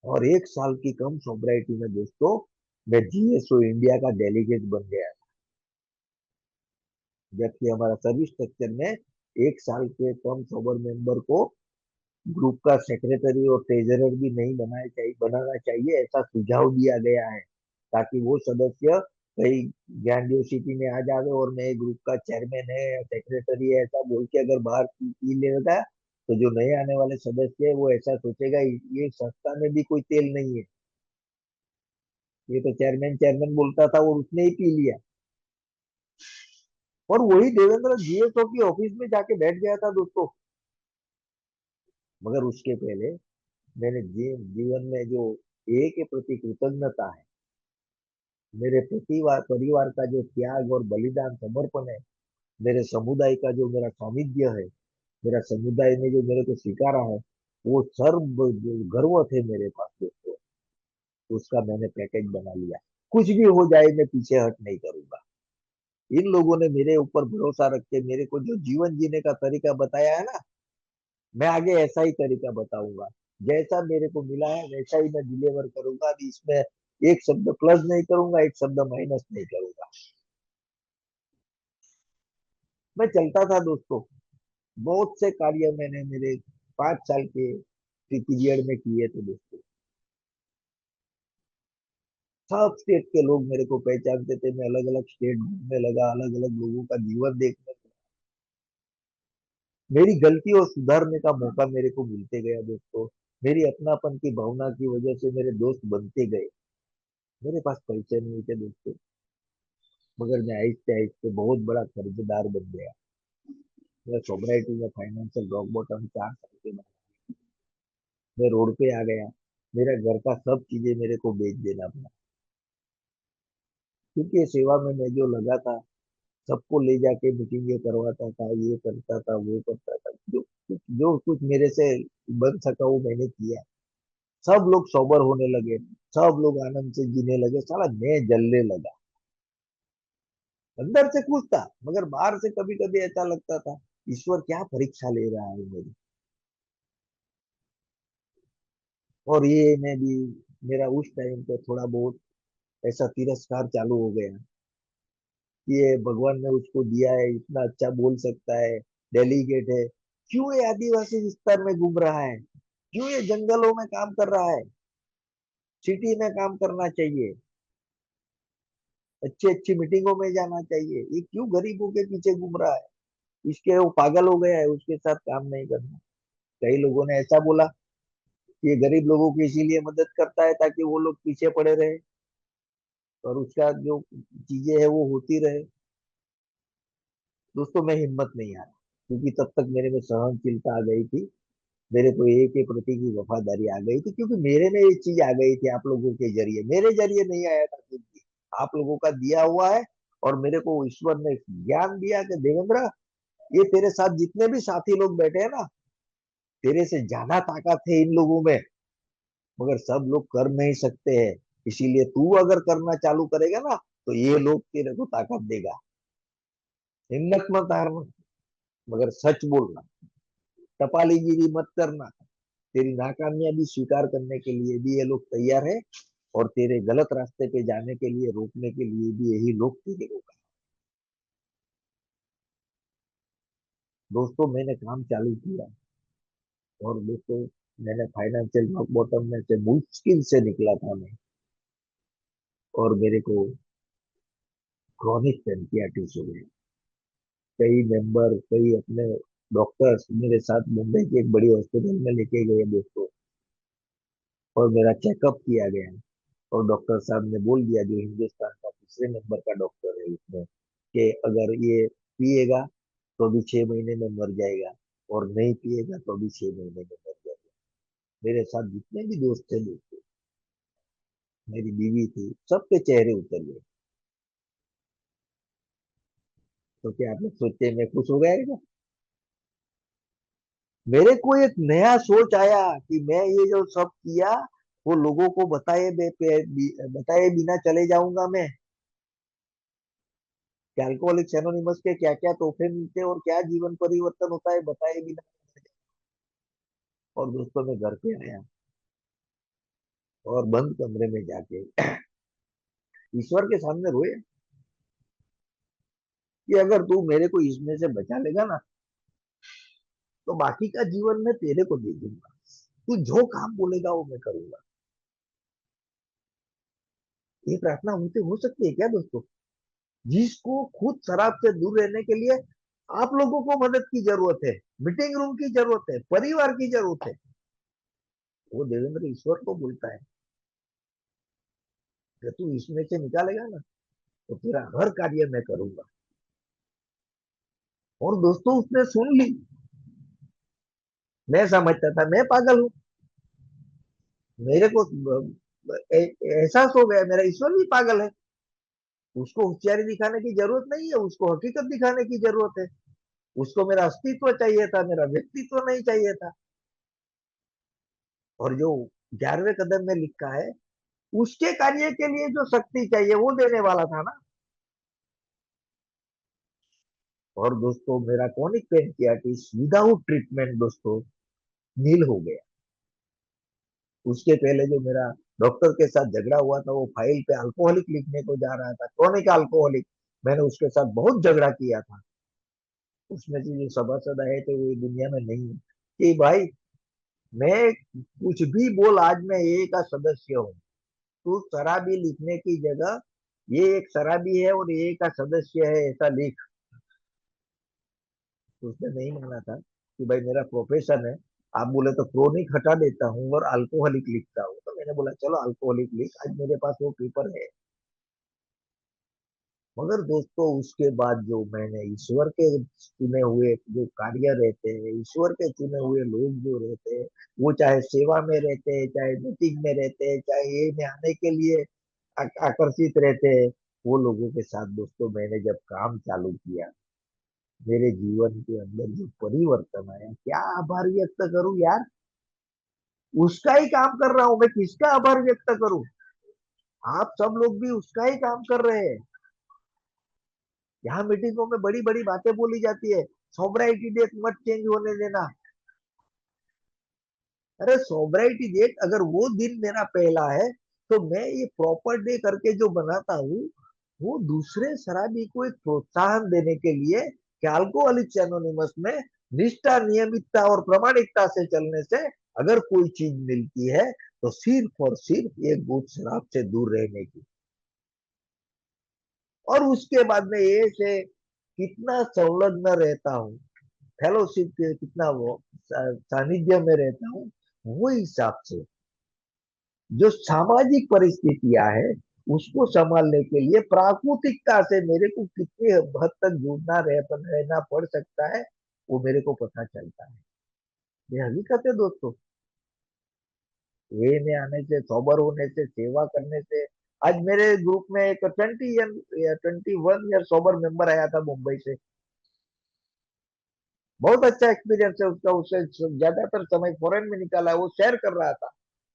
और 1 साल की कम सोबराइटी में दोस्तों मैं जीएसओ इंडिया का डेलीगेट बन गया, जबकि हमारा सर्विस स्ट्रक्चर में 1 साल के कम सोबर मेंबर को ग्रुप का सेक्रेटरी और ट्रेजरर भी नहीं बनाना चाहिए, ऐसा सुझाव दिया गया है, ताकि वो सदस्य कहीं ग्रैंडियोसिटी में आ जावे और मैं ग्रुप का चेयरमैन है या सेक्रेटरी है ऐसा बोल के अगर बाहर पी लेगा, तो जो नए आने वाले सदस्य है वो ऐसा सोचेगा ये संस्था में भी कोई तेल नहीं है, ये तो चेयरमैन चेयरमैन बोलता था और उसने ही पी लिया। और वही देवेंद्र जीएसओ की ऑफिस में जाके बैठ गया था दोस्तों। मगर उसके पहले मैंने जीवन में जो एक के प्रति कृतज्ञता है, मेरे परिवार का जो त्याग और बलिदान समर्पण है, मेरे समुदाय का जो मेरा सानिध्य है, मेरा समुदाय ने जो मेरे को स्वीकारा है, वो सर्व गर्व थे मेरे पास दोस्तों। उसका मैंने पैकेज बना लिया। कुछ भी हो जाए मैं पीछे हट नहीं करूंगा। इन लोगों ने मेरे ऊपर भरोसा रख के मेरे को जो जीवन जीने का तरीका बताया है ना, मैं आगे ऐसा ही तरीका बताऊंगा। जैसा मेरे को मिला है वैसा ही मैं डिलीवर करूंगा। अभी इसमें एक शब्द प्लस नहीं करूंगा, एक शब्द माइनस नहीं करूंगा। मैं चलता था दोस्तों, बहुत से कार्य मैंने मेरे 5 साल के पीरियड में किए थे दोस्तों। सब स्टेट के लोग मेरे को पहचानते थे, मैं अलग अलग स्टेट घूमने लगा, अलग अलग लोगों का जीवन देखने लगा। मेरी गलती और सुधारने का मौका मेरे को मिलते गया दोस्तों। मेरी अपनापन की भावना की वजह से मेरे दोस्त बनते गए। मेरे पास पैसे नहीं थे दोस्तों, मगर मैं आहिस्ते आहिस्ते बहुत बड़ा कर्जदार बन गया। मैं सोसाइटी में फाइनेंशियल रॉक बॉटम 4 साल के बाद मैं रोड पे आ गया। मेरा घर का सब चीजें मेरे को बेच देना पड़ा, क्योंकि सेवा में मैं जो लगा था, सबको ले जाके मीटिंगे करवाता था, ये करता था वो करता था, जो कुछ मेरे से बन सका वो मैंने किया। सब लोग सोबर होने लगे, सब लोग आनंद से जीने लगे, साला मैं जलने लगा। अंदर से खुश था, मगर बाहर से कभी कभी ऐसा लगता था ईश्वर क्या परीक्षा ले रहा है मेरी। और ये मैं भी, मेरा उस टाइम पे थोड़ा बहुत ऐसा तिरस्कार चालू हो गया कि ये भगवान ने उसको दिया है, इतना अच्छा बोल सकता है, डेलीगेट है, क्यों ये आदिवासी विस्तार में घूम रहा है, क्यों ये जंगलों में काम कर रहा है, सिटी में काम करना चाहिए, अच्छी अच्छी मीटिंगों में जाना चाहिए, ये क्यों गरीबों के पीछे घूम रहा है, इसके वो पागल हो गया है, उसके साथ काम नहीं करना। कई लोगों ने ऐसा बोला कि ये गरीब लोगों की इसीलिए मदद करता है ताकि वो लोग पीछे पड़े रहे और उसका जो चीजें है वो होती रहे। दोस्तों मैं हिम्मत नहीं हारा, क्योंकि तब तक मेरे में सहनशीलता आ गई थी, मेरे को एक के प्रति की वफादारी आ गई थी, क्योंकि मेरे में ये चीज आ गई थी आप लोगों के जरिए, मेरे जरिए नहीं आया था कुछ भी, आप लोगों का दिया हुआ है। और मेरे को ईश्वर ने ज्ञान दिया कि देवेंद्र, ये तेरे साथ जितने भी साथी लोग बैठे हैं ना, तेरे से ज्यादा ताकत है इन लोगों में, मगर सब लोग कर नहीं सकते हैं। इसीलिए तू अगर करना चालू करेगा ना, तो ये लोग तेरे को ताकत देगा। हिम्मत मत हारना, मगर सच बोलना, टपालीगिरी मत करना। तेरी नाकामयाबी स्वीकार करने के लिए भी ये लोग तैयार है, और तेरे गलत रास्ते पे जाने के लिए रोकने के लिए भी यही लोग तेरे रोका। दोस्तों मैंने काम चालू किया, और दोस्तों मैंने फाइनेंशियल रॉक बॉटम में से मुश्किल से निकला था मैं, और मेरे को क्रॉनिक पैंक्रियाटिस हो गया। कई मेंबर, कई अपने डॉक्टर्स मेरे साथ मुंबई के एक बड़ी हॉस्पिटल में लेके गए दोस्तों, और मेरा चेकअप किया गया। और डॉक्टर साहब ने बोल दिया, जो हिंदुस्तान का दूसरे नंबर का डॉक्टर है इसमें, कि अगर ये पिएगा तो भी 6 महीने में मर जाएगा, और नहीं पिएगा तो भी 6 महीने में मर जाएगा। मेरे साथ जितने भी दोस्त थे दोस्तों, मेरी बीवी थी, सबके चेहरे उतर गए। तो क्या आप लोग सोचते हैं मैं खुश हो गया क्या? मेरे को एक नया सोच आया कि मैं ये जो सब किया वो लोगों को बताए बिना चले जाऊंगा मैं, कि अल्कोहलिक्स एनोनिमस के क्या क्या तोहफे मिलते हैं और क्या जीवन परिवर्तन होता है बताए बिना। और दोस्तों मैं घर पे आया और बंद कमरे में जाके ईश्वर के सामने रोए कि अगर तू मेरे को इसमें से बचा लेगा ना, तो बाकी का जीवन मैं तेरे को दे दूंगा। तू जो काम बोलेगा वो मैं करूंगा। ये प्रार्थना उनसे हो सकती है क्या दोस्तों? जिसको खुद शराब से दूर रहने के लिए आप लोगों को मदद की जरूरत है, मीटिंग रूम की जरूरत है, परिवार की जरूरत है, वो देवेंद्र ईश्वर को बोलता है कि तू इसमें से निकालेगा ना, तो तेरा हर कार्य मैं करूंगा। और दोस्तों उसने सुन ली। मैं समझता था मैं पागल हूँ, मेरे को एहसास हो गया मेरा ईश्वर भी पागल है। उसको होशियारी दिखाने की जरूरत नहीं है, उसको हकीकत दिखाने की जरूरत है। उसको मेरा अस्तित्व चाहिए था, मेरा व्यक्तित्व नहीं चाहिए था। और जो 11वें कदम में लिखा है, उसके कार्य के लिए जो शक्ति चाहिए वो देने वाला था ना। और दोस्तों मेरा कॉनिक पेनक्रियाटिस विदाउट ट्रीटमेंट दोस्तों नील हो गया। उसके पहले जो मेरा डॉक्टर के साथ झगड़ा हुआ था, वो फाइल पे अल्कोहलिक लिखने को जा रहा था, क्रोनिक अल्कोहलिक। मैंने उसके साथ बहुत झगड़ा किया था। उसमें से जो सभासद आए थे वो दुनिया में नहीं है, कि भाई मैं कुछ भी बोल, आज मैं ए का सदस्य हूँ, तू शराबी लिखने की जगह ये एक शराबी है और ए का सदस्य है ऐसा लिख। तो उसने नहीं माना था कि भाई मेरा प्रोफेशन है, आप बोले तो क्रोनिक हटा देता हूँ और अल्कोहलिक लिखता हूँ। तो मैंने बोला चलो अल्कोहलिक लिख, आज मेरे पास वो पेपर है। मगर दोस्तों उसके बाद जो मैंने ईश्वर के चुने हुए जो कार्य रहते हैं, ईश्वर के चुने हुए लोग जो रहते हैं, वो चाहे सेवा में रहते हैं, चाहे मीटिंग में रहते हैं, चाहे ये में आने के लिए आकर्षित रहते हैं, वो लोगों के साथ दोस्तों मैंने जब काम चालू किया, मेरे जीवन के अंदर जो परिवर्तन आया, क्या आभार व्यक्त करूं यार। उसका ही काम कर रहा हूं मैं, किसका आभार व्यक्त करूं? आप सब लोग भी उसका ही काम कर रहे हैं। यहाँ मीटिंगों में बड़ी बड़ी बातें बोली जाती है, सोबराइटी डेट मत चेंज होने देना। अरे सोबराइटी डेट अगर वो दिन मेरा पहला है, तो मैं ये प्रॉपर डे करके जो बनाता हूँ, वो दूसरे शराबी को एक प्रोत्साहन देने के लिए कि अल्कोहलिक्स एनोनिमस में निष्ठा, नियमितता और प्रामाणिकता से चलने से अगर कोई चीज मिलती है, तो सिर्फ और सिर्फ एक गुट शराब से दूर रहने की। और उसके बाद में ये से कितना संलग्न रहता हूँ, फेलोशिप के कितना वो सानिध्य में रहता हूँ, वो हिसाब से जो सामाजिक परिस्थितियां है उसको संभालने के लिए प्राकृतिकता से मेरे को कितने हद तक जुड़ना रहना पड़ सकता है, वो मेरे को पता चलता है। ये हकीकत है दोस्तों। वे में आने से, सोबर होने से, सेवा करने से। आज मेरे ग्रुप में एक 21 ईयर सोबर मेंबर आया था मुंबई से। बहुत अच्छा एक्सपीरियंस है उसका, उससे ज्यादातर समय फॉरेन में निकाला है। वो शेयर कर रहा था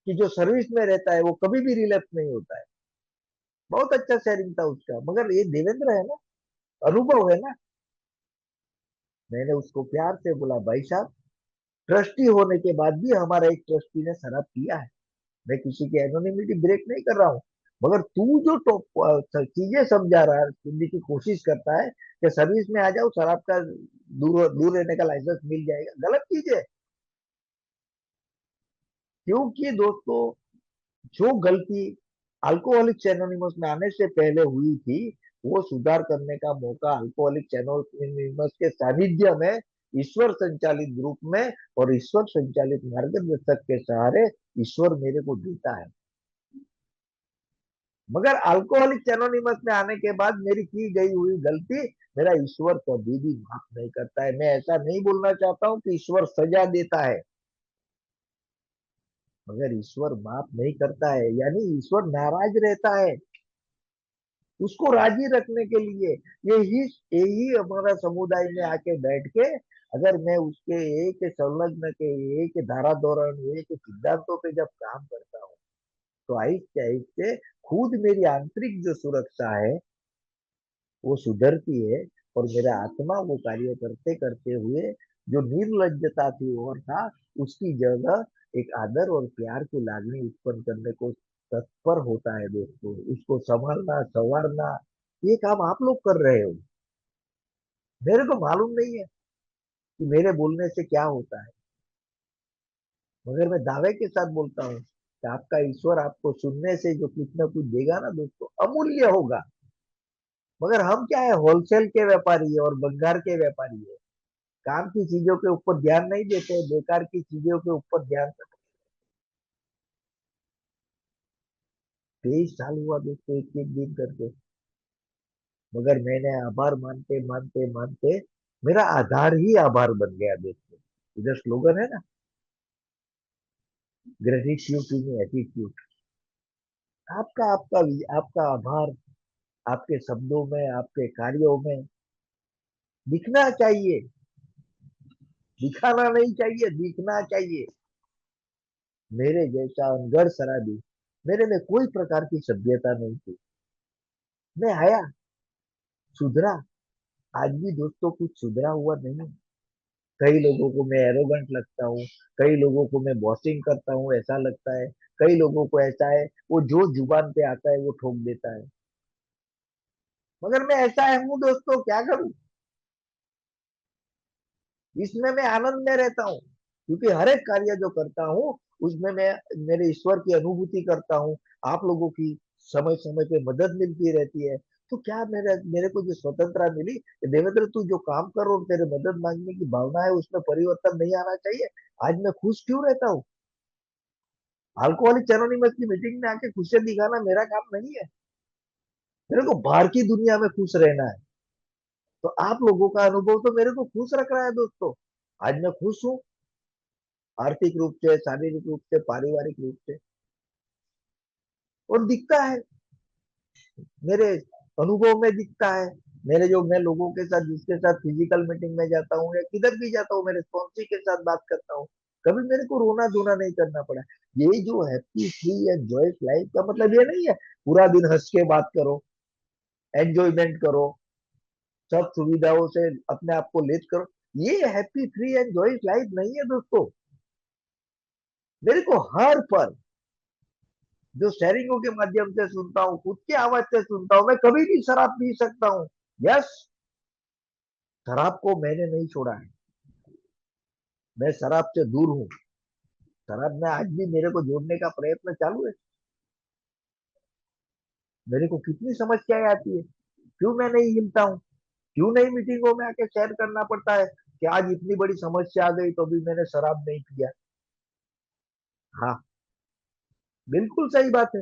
कि जो सर्विस में रहता है वो कभी भी रिलैप्स नहीं होता है। बहुत अच्छा शेयरिंग था उसका। मगर ये देवेंद्र है ना, अनुभव है ना। मैंने उसको प्यार से बोला, भाई साहब, ट्रस्टी होने के बाद भी हमारा एक ट्रस्टी ने शराब पिया है। मैं किसी की एनोनिमिटी ब्रेक नहीं कर रहा हूँ, मगर तू जो चीजें समझा रहा है, सुनने की कोशिश करता है कि सर्विस में आ जाओ, शराब का दूर दूर रहने का लाइसेंस मिल जाएगा, गलत चीज है। क्योंकि दोस्तों जो गलती अल्कोहलिक्स एनोनिमस में आने से पहले हुई थी, वो सुधार करने का मौका अल्कोहलिक्स एनोनिमस के सानिध्य में, ईश्वर संचालित ग्रुप में और ईश्वर संचालित मार्गदर्शक के सहारे ईश्वर मेरे को देता है। मगर अल्कोहलिक्स एनोनिमस में आने के बाद मेरी की गई हुई गलती मेरा ईश्वर कभी भी माफ नहीं करता है। मैं ऐसा नहीं बोलना चाहता हूं कि ईश्वर सजा देता है, मगर ईश्वर माफ नहीं करता है, यानी ईश्वर नाराज रहता है। उसको राजी रखने के लिए यही यही हमारा समुदाय में आके बैठ के, अगर मैं उसके एक संलग्न के एक धारा धोरण एक सिद्धांतों पे जब काम करता हूँ, तो आहिस्ते आहिस्ते खुद मेरी आंतरिक जो सुरक्षा है वो सुधरती है, और मेरा आत्मा वो कार्य करते करते हुए जो निर्लज्जता थी और था, उसकी जगह एक आदर और प्यार की लागनी उत्पन्न करने को तत्पर होता है। दोस्तों, उसको संभालना संवारना ये काम आप लोग कर रहे हो। मेरे को मालूम नहीं है कि मेरे बोलने से क्या होता है, मगर मैं दावे के साथ बोलता हूँ कि आपका ईश्वर आपको सुनने से जो कुछ ना कुछ देगा ना दोस्तों, अमूल्य होगा। मगर हम क्या है, होलसेल के व्यापारी है और भंगार के व्यापारी है। काम की चीजों के ऊपर ध्यान नहीं देते, बेकार की चीजों के ऊपर ध्यान। 23 साल हुआ दोस्तों, एक एक दिन करके, मगर मैंने आभार मानते मानते मानते मेरा आधार ही आभार बन गया दोस्तों। इधर स्लोगन है ना, ग्रेटिट्यूड इन एटीट्यूड। आपका आपका आपका आभार आपके शब्दों में, आपके कार्यों में दिखना चाहिए, दिखाना नहीं चाहिए, दिखना चाहिए। मेरे जैसा अनगढ़ शराबी, मेरे में कोई प्रकार की सभ्यता नहीं थी। मैं आया, सुधरा। आज भी दोस्तों कुछ सुधरा हुआ नहीं है। कई लोगों को मैं एरोगेंट लगता हूँ, कई लोगों को मैं बॉसिंग करता हूँ ऐसा लगता है, कई लोगों को ऐसा है वो जो जुबान पे आता है वो ठोक देता है। मगर मैं ऐसा है हूँ दोस्तों, क्या करूं। इसमें मैं आनंद में रहता हूँ, क्योंकि हर एक कार्य जो करता हूँ उसमें मैं मेरे ईश्वर की अनुभूति करता हूँ। आप लोगों की समय समय पे मदद मिलती रहती है। तो क्या मेरे मेरे को जो स्वतंत्रता मिली कि देवेंद्र तू जो काम कर और तेरे मदद मांगने की भावना है उसमें परिवर्तन नहीं आना चाहिए। आज मैं खुश क्यों रहता हूँ। अल्कोहलिक एनोनिमस की मीटिंग में आके खुशियां दिखाना मेरा काम नहीं है। मेरे को बाहर की दुनिया में खुश रहना है। तो आप लोगों का अनुभव तो मेरे को खुश रख रहा है दोस्तों। आज मैं खुश हूँ, आर्थिक रूप से, शारीरिक रूप से, पारिवारिक रूप से, और दिखता है मेरे अनुभव में, दिखता है मेरे जो मैं लोगों के साथ जिसके साथ फिजिकल मीटिंग में जाता हूँ या किधर भी जाता हूँ, मेरे स्पॉन्सी के साथ बात करता हूँ, कभी मेरे को रोना धोना नहीं करना पड़ा। ये जो happy free and joyous life का मतलब ये नहीं है पूरा दिन हंस के बात करो, एंजॉयमेंट करो, सब सुविधाओं से अपने आप को लेट करो। ये happy free and joyous life नहीं है दोस्तों। मेरे को हर पल जो शेयरिंगों के माध्यम से सुनता हूँ, खुद की आवाज से सुनता हूँ, मैं कभी भी शराब पी सकता हूँ। यस, शराब को मैंने नहीं छोड़ा है, मैं शराब से दूर हूँ। शराब में आज भी मेरे को जोड़ने का प्रयत्न चालू है। मेरे को कितनी समस्याएं आती है, क्यों मैं नहीं हिलता हूँ, क्यों नहीं मीटिंगों में आके शेयर करना पड़ता है कि आज इतनी बड़ी समस्या आ गई तो भी मैंने शराब नहीं पिया। हाँ, बिल्कुल सही बात है।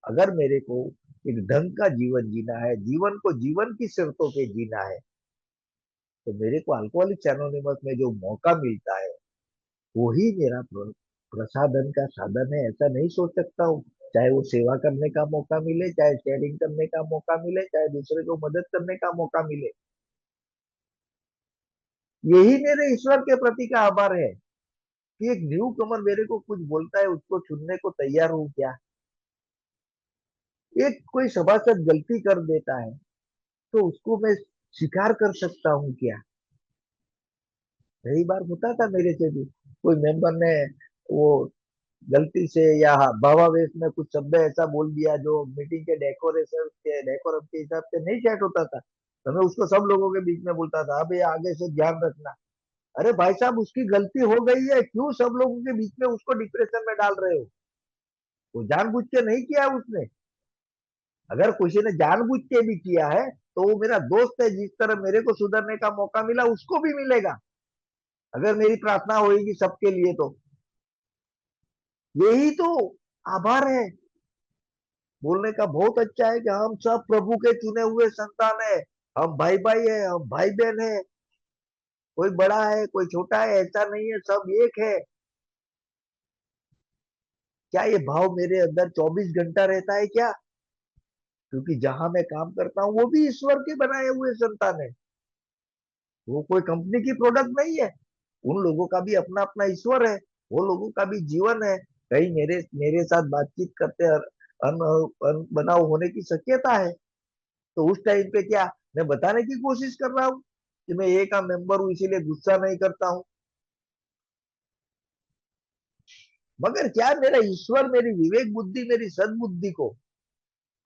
अगर मेरे को एक ढंग का जीवन जीना है, जीवन को जीवन की शर्तों पे जीना है, तो मेरे को अल्कोहलिक्स एनोनिमस में जो मौका मिलता है वो ही मेरा प्रसाधन का साधन है, ऐसा नहीं सोच सकता हूँ। चाहे वो सेवा करने का मौका मिले, चाहे शेयरिंग करने का मौका मिले, चाहे दूसरे को मदद करने का मौका मिले, यही मेरे ईश्वर के प्रति का आभार है कि एक न्यू कमर मेरे को कुछ बोलता है, उसको सुनने को तैयार हूँ क्या। एक कोई सभासद गलती कर देता है तो उसको मैं स्वीकार कर सकता हूँ क्या। कई बार होता था मेरे से भी, कोई मेंबर ने वो गलती से या भावावेश में कुछ शब्द ऐसा बोल दिया जो मीटिंग के डेकोरेशन के डेकोरम के हिसाब से नहीं सेट होता था, तो मैं उसको सब लोगों के बीच में बोलता था, अब ये आगे से ध्यान रखना। अरे भाई साहब, उसकी गलती हो गई है, क्यों सब लोगों के बीच में उसको डिप्रेशन में डाल रहे हो। वो जानबूझ के नहीं किया है उसने। अगर किसी ने जानबूझ के भी किया है तो वो मेरा दोस्त है, जिस तरह मेरे को सुधरने का मौका मिला उसको भी मिलेगा, अगर मेरी प्रार्थना होगी सबके लिए तो। यही तो आभार है। बोलने का बहुत अच्छा है कि हम सब प्रभु के चुने हुए संतान है, हम भाई भाई है, हम भाई बहन है, कोई बड़ा है कोई छोटा है ऐसा नहीं है, सब एक है। क्या ये भाव मेरे अंदर 24 घंटा रहता है क्या? क्योंकि जहां मैं काम करता हूँ वो भी ईश्वर के बनाए हुए संतान है, वो कोई कंपनी की प्रोडक्ट नहीं है। उन लोगों का भी अपना अपना ईश्वर है, वो लोगों का भी जीवन है। कहीं मेरे मेरे साथ बातचीत करते बनाव होने की शक्यता है। तो उस टाइम पे क्या मैं बताने की कोशिश कर रहा हूँ कि मैं ये का मेंबर हूँ इसीलिए गुस्सा नहीं करता हूँ? मगर क्या मेरा ईश्वर मेरी विवेक बुद्धि मेरी सद्बुद्धि को,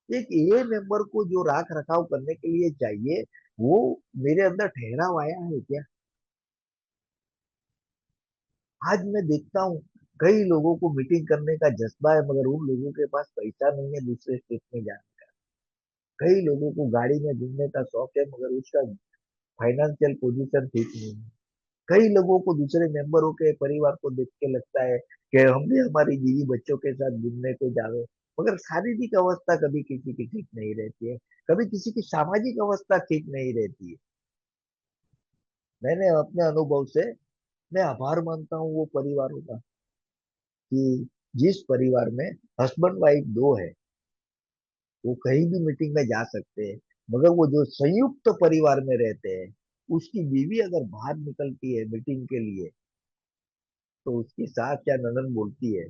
एक ये मेंबर को जो राख रखाव करने के लिए चाहिए, वो मेरे अंदर ठहराव आया है क्या? आज मैं देखता हूँ कई लोगों को मीटिंग करने का जज्बा है, मगर उन लोगों के पास पैसा नहीं है दूसरे स्टेट में जाने का। कई लोगों को गाड़ी में घूमने का शौक है, मगर उसका फाइनेंशियल पोजीशन ठीक नहीं है। कई लोगों को दूसरे मेंबरों के परिवार को देख के लगता है कि हम भी हमारी बीवी बच्चों के साथ घूमने को जावे, मगर शारीरिक अवस्था कभी किसी की ठीक नहीं रहती है, कभी किसी की सामाजिक अवस्था ठीक नहीं रहती है। मैंने अपने अनुभव से मैं आभार मानता हूँ वो परिवारों का, कि जिस परिवार में हस्बैंड वाइफ दो है वो कहीं भी मीटिंग में जा सकते हैं, मगर वो जो संयुक्त परिवार में रहते हैं उसकी बीवी अगर बाहर निकलती है मीटिंग के लिए तो उसकी सास या ननद बोलती है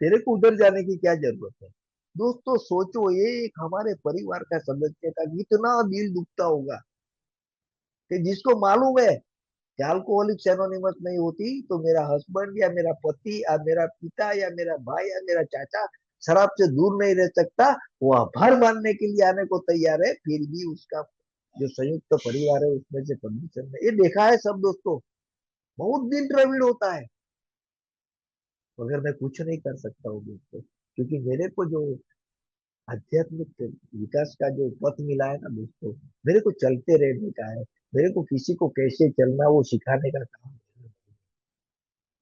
तेरे को उधर जाने की क्या जरूरत है? दोस्तों सोचो, ये एक हमारे परिवार का सदस्य का कितना दिल दुखता होगा कि जिसको मालूम है कि अल्कोहलिक एनोनिमस नहीं होती तो मेरा हस्बैंड या मेरा पति या मेरा पिता या मेरा भाई या मेरा चाचा शराब से दूर नहीं रह सकता, वो आभार मानने के लिए आने को तैयार है, फिर भी उसका जो संयुक्त परिवार है उसमें से परमिशन नहीं। ये देखा है सब दोस्तों, बहुत दिल द्रविड़ होता है, मगर मैं कुछ नहीं कर सकता हूँ दोस्तों, क्योंकि मेरे को जो आध्यात्मिक विकास का जो पथ मिला है ना दोस्तों, मेरे को चलते रहने का है। मेरे को किसी को कैसे चलना वो सिखाने का काम है।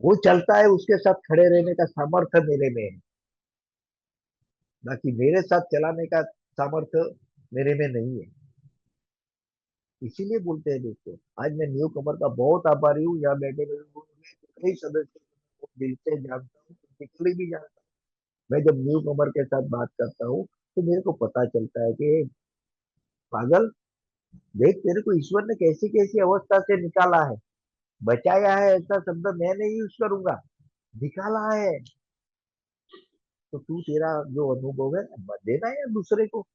वो चलता है उसके साथ खड़े रहने का सामर्थ्य मेरे में है, बाकी मेरे साथ चलाने का सामर्थ्य मेरे में नहीं है। इसीलिए बोलते हैं दोस्तों, आज मैं न्यू कमर का बहुत आभारी हूँ। यहाँ बैठे मेरे कई सदस्य को दिल से जानता हूँ, फिजिकली भी जानता हूँ। मैं जब न्यू कमर के साथ बात करता हूँ तो मेरे को पता चलता है कि पागल, देख तेरे को ईश्वर ने कैसी कैसी अवस्था से निकाला है। बचाया है ऐसा शब्द मैं नहीं यूज करूंगा, निकाला है। तो तू तेरा जो अनुभव है देना है दूसरे को।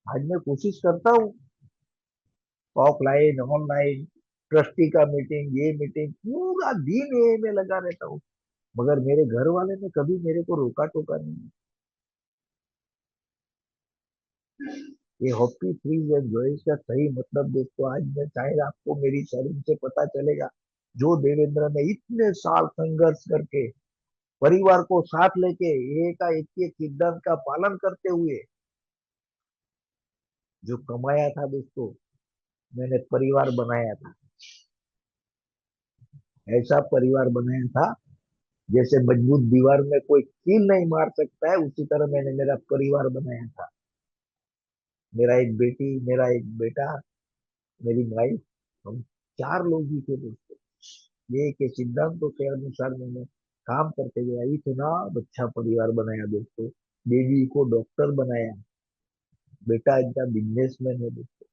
आज मैं कोशिश करता हूँ, ऑफलाइन ऑनलाइन, ट्रस्टी का मीटिंग ये मीटिंग, पूरा दिन ये में लगा रहता हूँ, मगर मेरे घर वाले ने कभी मेरे को रोका टोका नहीं। ये हॉपी फ्रीज एंड जॉयस का सही मतलब दोस्तों आज मैं शायद आपको मेरी शर्म से पता चलेगा। जो देवेंद्र ने इतने साल संघर्ष करके परिवार को साथ लेके एक सिद्धांत का पालन करते हुए जो कमाया था दोस्तों, मैंने परिवार बनाया था, ऐसा परिवार बनाया था जैसे मजबूत दीवार में कोई कील नहीं मार सकता है, उसी तरह मैंने मेरा परिवार बनाया था। मेरा एक बेटी, मेरा एक बेटा, मेरी वाइफ, हम चार लोग ही थे दोस्तों। ये के सिद्धांतों के अनुसार मैंने काम करते गया, इतना अच्छा परिवार बनाया दोस्तों। बेबी को डॉक्टर बनाया, बेटा इनका बिजनेसमैन है दोस्तों।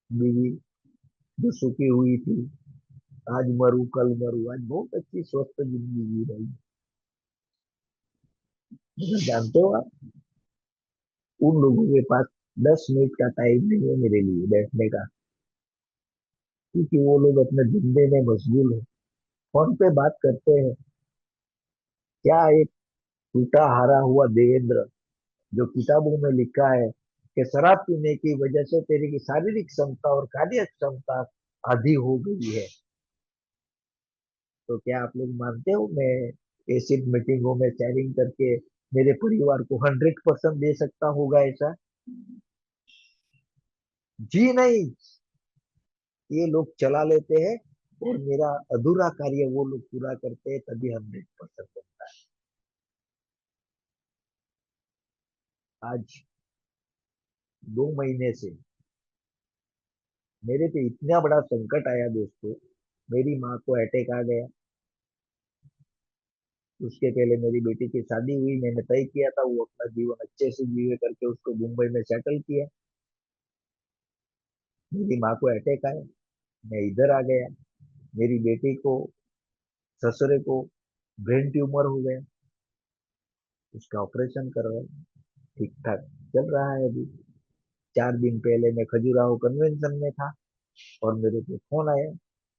बीवी जो सुखी हुई थी, आज मरू कल मरू, आज बहुत अच्छी स्वस्थ जिंदगी जी रही। मगर जानते हो आप, उन लोगों के पास 10 मिनट का टाइम नहीं है मेरे लिए बैठने का, क्योंकि वो लोग अपने धंधे में मशगूल है, फोन पे बात करते हैं। क्या एक टूटा हारा हुआ देवेंद्र, जो किताबों में लिखा है कि शराब पीने की वजह से तेरी की शारीरिक क्षमता और कार्य क्षमता आधी हो गई है, तो क्या आप लोग मानते हो मैं ऐसी मीटिंगों में शेयरिंग करके मेरे परिवार को 100% दे सकता होगा ऐसा? जी नहीं। ये लोग चला लेते हैं और मेरा अधूरा कार्य वो लोग पूरा करते हैं, तभी 100% बनता है। आज 2 महीने से मेरे पे इतना बड़ा संकट आया दोस्तों। मेरी माँ को अटैक आ गया। उसके पहले मेरी बेटी की शादी हुई, मैंने तय किया था वो अपना जीवन अच्छे से जीवे करके उसको मुंबई में सेटल किया। मेरी माँ को अटैक आया, मैं इधर आ गया। मेरी बेटी को, ससुरे को ब्रेन ट्यूमर हो गया, उसका ऑपरेशन करवाया। ठीक ठाक चल रहा है अभी। 4 दिन पहले मैं खजुराहो कन्वेंशन में था और मेरे को फोन आया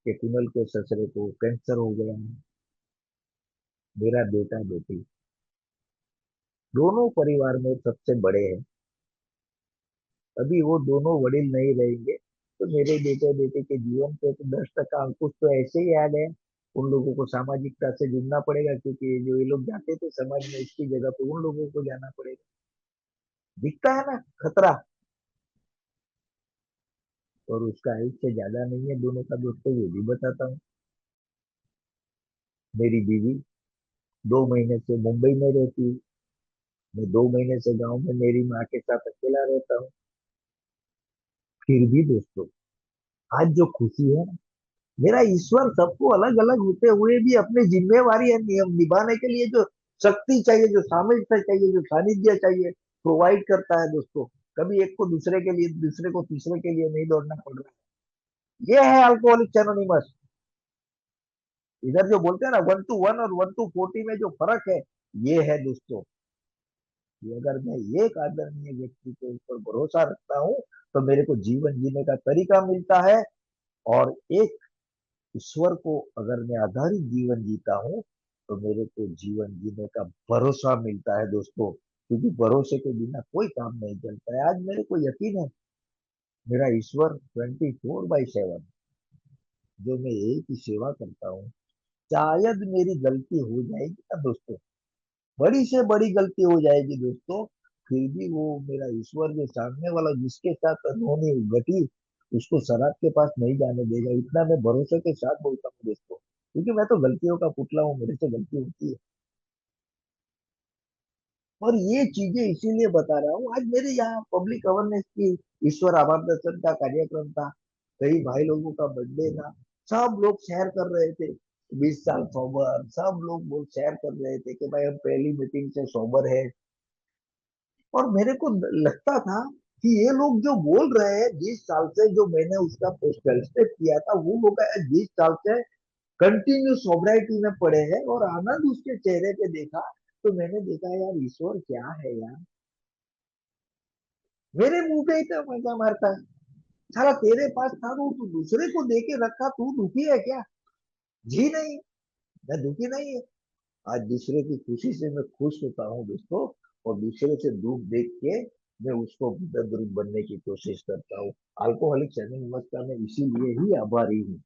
कि कुनल के ससुरे को कैंसर हो गया है। मेरा बेटा बेटी दोनों परिवार में सबसे बड़े हैं। अभी वो दोनों वडील नहीं रहेंगे तो मेरे बेटे बेटे के जीवन पे तो 10% अंकुश तो ऐसे ही आ गया। उन लोगों को सामाजिकता से जुड़ना पड़ेगा, क्योंकि जो ये लोग जाते थे समाज में, इसकी जगह पे उन लोगों को जाना पड़ेगा। दिखता है ना खतरा। और उसका आयुष्य ज्यादा नहीं है दोनों का दोस्तों, ये भी बताता हूँ। मेरी बीवी 2 महीने से मुंबई में रहती है। मैं 2 महीने से गांव में मेरी माँ के साथ अकेला रहता हूँ। फिर भी दोस्तों, आज जो खुशी है, मेरा ईश्वर सबको अलग अलग होते हुए भी अपनी जिम्मेवारी है नियम निभाने के लिए जो शक्ति चाहिए, जो सामर्थ्य चाहिए, जो सानिध्य चाहिए, प्रोवाइड करता है दोस्तों। कभी एक को दूसरे के लिए, दूसरे को तीसरे के लिए नहीं दौड़ना पड़ रहा है। ये है अल्कोहलिक्स एनोनिमस। इधर जो बोलते हैं ना 1 to 1 और 1 to 40 में जो फर्क है, ये है दोस्तों। कि अगर मैं एक आदरणीय व्यक्ति के ऊपर भरोसा रखता हूँ तो मेरे को जीवन जीने का तरीका मिलता है। और एक ईश्वर को अगर मैं आधारित जीवन जीता हूँ तो मेरे को जीवन जीने का भरोसा मिलता है दोस्तों। क्योंकि भरोसे के बिना कोई काम नहीं चलता है। आज मेरे को यकीन है, मेरा ईश्वर 24/7, जो मैं एक ही सेवा करता हूँ। शायद मेरी गलती हो जाएगी ना दोस्तों, बड़ी से बड़ी गलती हो जाएगी दोस्तों, फिर भी वो मेरा ईश्वर जो सामने वाला जिसके साथ अनहोनी घटी, उसको शराब के पास नहीं जाने देगा। इतना मैं भरोसे के साथ बोलता हूँ दोस्तों, क्योंकि मैं तो गलतियों का पुतला हूँ, मेरे से गलती होती है। और ये चीजें इसीलिए बता रहा हूँ। आज मेरे यहाँ पब्लिक अवेयरनेस की, ईश्वर आभार दर्शन का कार्यक्रम था, कई भाई लोगों का बर्थडे था। सब लोग शेयर कर रहे थे 20 साल सोबर, सब लोग बहुत शेयर कर रहे थे कि भाई हम पहली मीटिंग से सोबर है। और मेरे को लगता था कि ये लोग जो बोल रहे हैं 20 साल से, जो मैंने उसका ट्वेल्व स्टेप किया था, वो लोग 20 साल से कंटिन्यू सोब्राइटी में पड़े हैं और आनंद उसके चेहरे पे देखा। तो मैंने देखा यार ईश्वर क्या है यार, मेरे मुंह पे इतना मजा मारता है। साला तेरे पास था तो तू दूसरे को दे के रखा, तू दुखी है क्या? जी नहीं, मैं दुखी नहीं है। आज दूसरे की खुशी से मैं खुश होता हूँ दोस्तों। और दूसरे से दुख देख के मैं उसको मददरूप बनने की कोशिश करता हूँ। अल्कोहलिक एनोनिमस का मैं इसीलिए ही आभारी हूँ।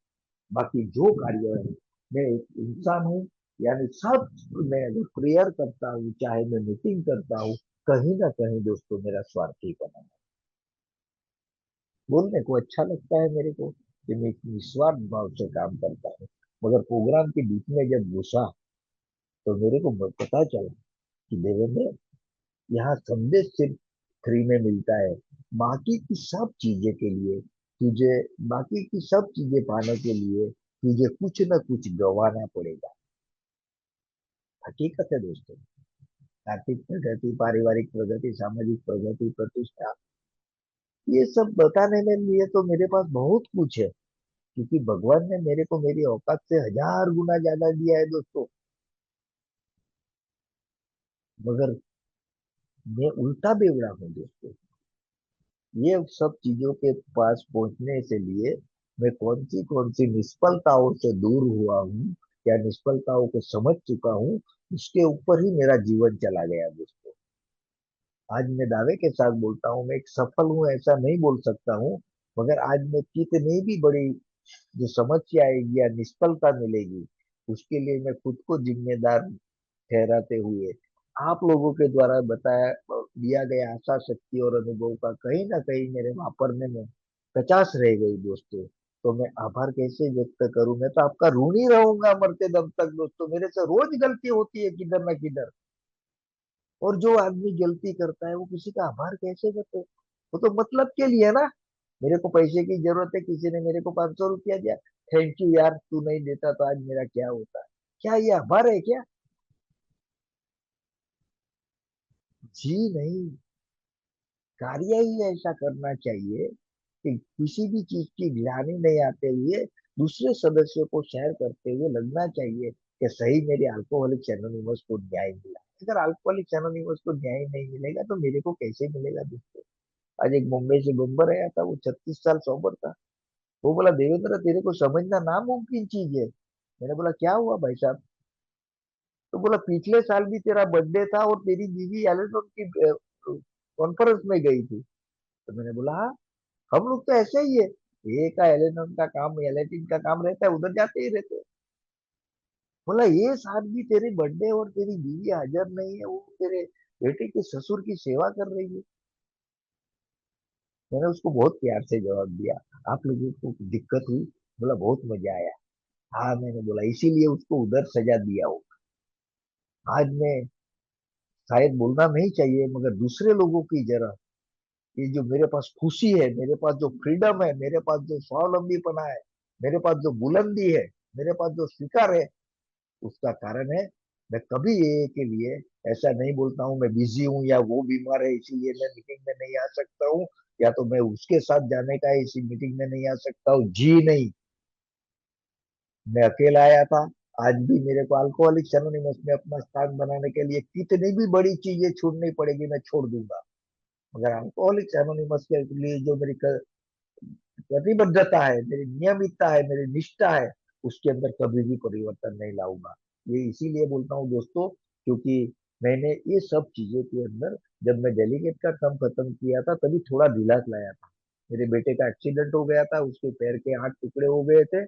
बाकी जो कार्य है, मैं एक इंसान हूँ। यानी सब, मैं अगर प्रेयर करता हूँ, चाहे मैं मीटिंग करता हूँ, कहीं ना कहीं दोस्तों मेरा स्वार्थी बना है। बोलने को अच्छा लगता है मेरे को कि मैं निस्वार्थ भाव से काम करता हूँ। मगर प्रोग्राम के बीच में जब घुसा तो मेरे को पता चला कि देवेंद्र, यहाँ संदेश सिर्फ फ्री में मिलता है। बाकी की सब चीजें के लिए तुझे, बाकी की सब चीजें पाने के लिए तुझे कुछ न कुछ गंवाना पड़ेगा। हकीकत है दोस्तों। आर्थिक प्रगति, पारिवारिक प्रगति, सामाजिक प्रगति, प्रतिष्ठा, ये सब बताने में लिए तो मेरे पास बहुत कुछ है। क्योंकि भगवान ने मेरे को मेरी औकात से 1000 गुना ज्यादा दिया है दोस्तों। मगर मैं उल्टा बेवड़ा हूँ दोस्तों। ये सब चीजों के पास पहुंचने से लिए मैं कौन सी निष्फलताओं से दूर हुआ हूँ, या निष्फलताओं को समझ चुका हूँ, उसके ऊपर ही मेरा जीवन चला गया दोस्तों। आज मैं दावे के साथ बोलता हूँ, मैं एक सफल हूँ ऐसा नहीं बोल सकता हूँ। मगर आज मैं कितनी भी बड़ी जो समस्या आएगी या निष्फलता मिलेगी, उसके लिए मैं खुद को जिम्मेदार ठहराते हुए आप लोगों के द्वारा बताया दिया गया आशा शक्ति और अनुभव का कहीं ना कहीं मेरे वापरने में कचास रह गई दोस्तों। तो मैं आभार कैसे व्यक्त करूं, मैं तो आपका ऋणी रहूंगा मरते दम तक दोस्तों। मेरे से रोज गलती होती है किधर ना किधर, और जो आदमी गलती करता है वो किसी का आभार कैसे करते, वो तो मतलब के लिए ना। मेरे को पैसे की जरूरत है, किसी ने मेरे को 500 रुपया दिया, थैंक यू यार, तू नहीं देता तो आज मेरा क्या होता। क्या ये आभार है क्या? जी नहीं। कार्य ही ऐसा करना चाहिए कि किसी भी चीज की ग्लानि नहीं आते हुए दूसरे सदस्यों को शेयर करते हुए लगना चाहिए कि सही मेरे अल्कोहलिक एनोनिमस को न्याय मिला। अगर अल्कोहलिक एनोनिमस को न्याय नहीं मिलेगा तो मेरे को कैसे मिलेगा दोस्तों? आज एक मुंबई से बम्बर आया था, वो 36 साल सोबर था। वो बोला, देवेंद्र तेरे को समझना नामुमकिन चीज है। मैंने बोला क्या हुआ भाई साहब? तो बोला पिछले साल भी तेरा बर्थडे था और तेरी बीवी एलेटॉन की कॉन्फ्रेंस में गई थी। तो मैंने बोला हाँ, हम लोग तो ऐसे ही है, ये का एलेटॉन का काम, एलेटिन का काम रहता है, उधर जाते ही रहते हैं। बोला ये साल भी तेरे बर्थडे और तेरी बीवी हाजिर नहीं है, वो तेरे बेटे के ससुर की सेवा कर रही है। मैंने उसको बहुत प्यार से जवाब दिया, आप लोगों को दिक्कत हुई? बोला बहुत मजा आया। हाँ, मैंने बोला इसीलिए उसको उधर सजा दिया हो। आज मैं शायद बोलना नहीं चाहिए मगर दूसरे लोगों की जरा, ये जो मेरे पास खुशी है, मेरे पास जो फ्रीडम है, मेरे पास जो स्वावलंबीपना है, मेरे पास जो बुलंदी है, मेरे पास जो स्वीकार है, उसका कारण है मैं कभी ये के लिए ऐसा नहीं बोलता हूँ मैं बिजी हूँ या वो बीमार है इसीलिए मैं मीटिंग में नहीं आ सकता हूँ, या तो मैं उसके साथ जाने का है इसी मीटिंग में नहीं आ सकता हूँ। जी नहीं, मैं अकेला आया था। आज भी मेरे को अल्कोहलिक एनोनिमस में अपना स्थान बनाने के लिए कितनी भी बड़ी चीजें छोड़नी पड़ेगी मैं छोड़ दूंगा, मगर अल्कोहलिक एनोनिमस के लिए जो मेरी प्रतिबद्धता है, मेरी नियमितता है, मेरी निष्ठा है, उसके अंदर कभी भी परिवर्तन नहीं लाऊंगा। ये इसीलिए बोलता हूँ दोस्तों, क्योंकि मैंने ये सब चीजों के अंदर जब मैं डेलीगेट का काम खत्म किया था तभी थोड़ा ढीलास लाया था। मेरे बेटे का एक्सीडेंट हो गया था, उसके पैर के 8 टुकड़े हो गए थे,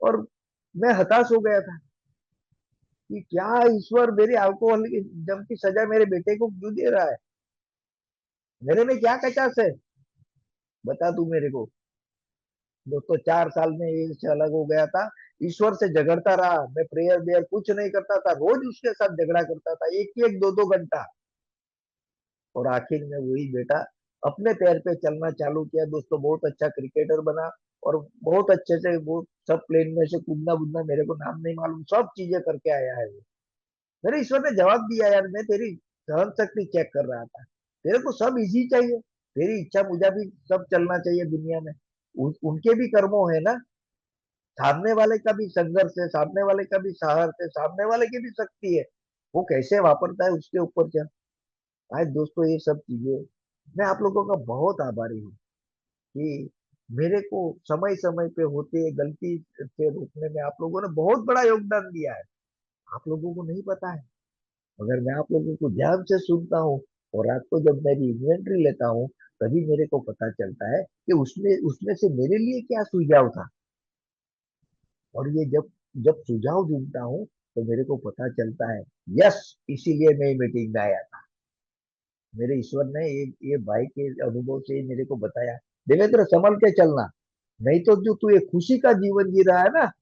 और मैं हताश हो गया था कि क्या ईश्वर मेरी अल्कोहलिज्म की सजा मेरे बेटे को क्यों दे रहा है? मेरे में क्या कचास है, बता तू मेरे को। दोस्तों 4 साल में ये से अलग हो गया था, ईश्वर से झगड़ता रहा, मैं प्रेयर बेयर कुछ नहीं करता था, रोज उसके साथ झगड़ा करता था, एक एक दो दो घंटा। और आखिर में वही बेटा अपने पैर पे चलना चालू किया दोस्तों, बहुत अच्छा क्रिकेटर बना, और बहुत अच्छे से वो सब प्लेन में से कूदना बुदना, मेरे को नाम नहीं मालूम, सब चीजें करके आया है वो। मेरे ईश्वर ने जवाब दिया यार, मैं तेरी सहन शक्ति चेक कर रहा था, तेरे को सब इजी चाहिए, तेरी इच्छा मुझे भी सब चलना चाहिए दुनिया में। उनके भी कर्मों है ना, सामने वाले का भी संघर्ष है, सामने वाले का भी साहस है, सामने वाले की भी शक्ति है, वो कैसे वापरता है उसके ऊपर क्या। आज दोस्तों ये सब चीजें मैं आप लोगों का बहुत आभारी हूँ कि मेरे को समय समय पे होते गलती से रोकने में आप लोगों ने बहुत बड़ा योगदान दिया है। आप लोगों को नहीं पता है, मगर मैं आप लोगों को ध्यान से सुनता हूँ, और रात को जब मेरी इन्वेंट्री लेता हूँ तभी मेरे को पता चलता है कि उसमें उसमें से मेरे लिए क्या सुझाव था। और ये जब जब सुझाव ढूंढता हूँ तो मेरे को पता चलता है, यस, इसीलिए मैं मीटिंग में आया था। मेरे ईश्वर ने ये भाई के अनुभव से मेरे को बताया, देवेंद्र संभल के चलना, नहीं तो जो तू एक खुशी का जीवन जी रहा है ना,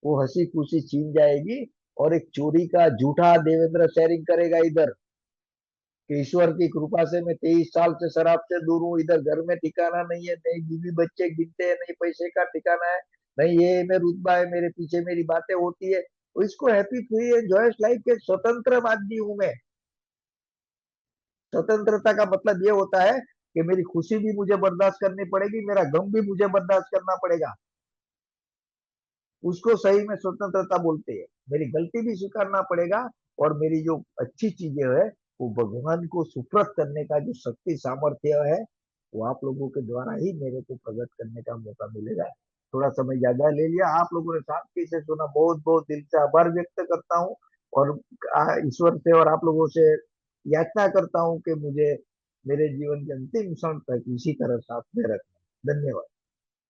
वो हंसी खुशी छीन जाएगी, और एक चोरी का झूठा देवेंद्र शेयरिंग करेगा इधर, कि ईश्वर की कृपा से मैं 23 साल से शराब से दूर हूँ, इधर घर में ठिकाना नहीं है, नहीं बीवी बच्चे गिनते हैं, नहीं पैसे का ठिकाना है, नहीं ये में रुतबा है, मेरे पीछे मेरी बातें होती है, तो इसको happy free and joyous life के स्वतंत्र आदमी हूं मैं। स्वतंत्रता का मतलब ये होता है कि मेरी खुशी भी मुझे बर्दाश्त करनी पड़ेगी, मेरा गम भी मुझे बर्दाश्त करना पड़ेगा, उसको सही में स्वतंत्रता बोलते हैं। मेरी गलती भी स्वीकारना पड़ेगा, और मेरी जो अच्छी चीजें है वो भगवान को सुप्रत करने का जो शक्ति सामर्थ्य है, वो आप लोगों के द्वारा ही मेरे को प्रकट करने का मौका मिलेगा। थोड़ा समय ज्यादा ले लिया, आप लोगों ने शांति से सुना, बहुत बहुत दिल से आभार व्यक्त करता हूँ, और ईश्वर से और आप लोगों से याचना करता हूँ कि मुझे मेरे जीवन के अंतिम क्षण तक इसी तरह साथ में रखना। धन्यवाद।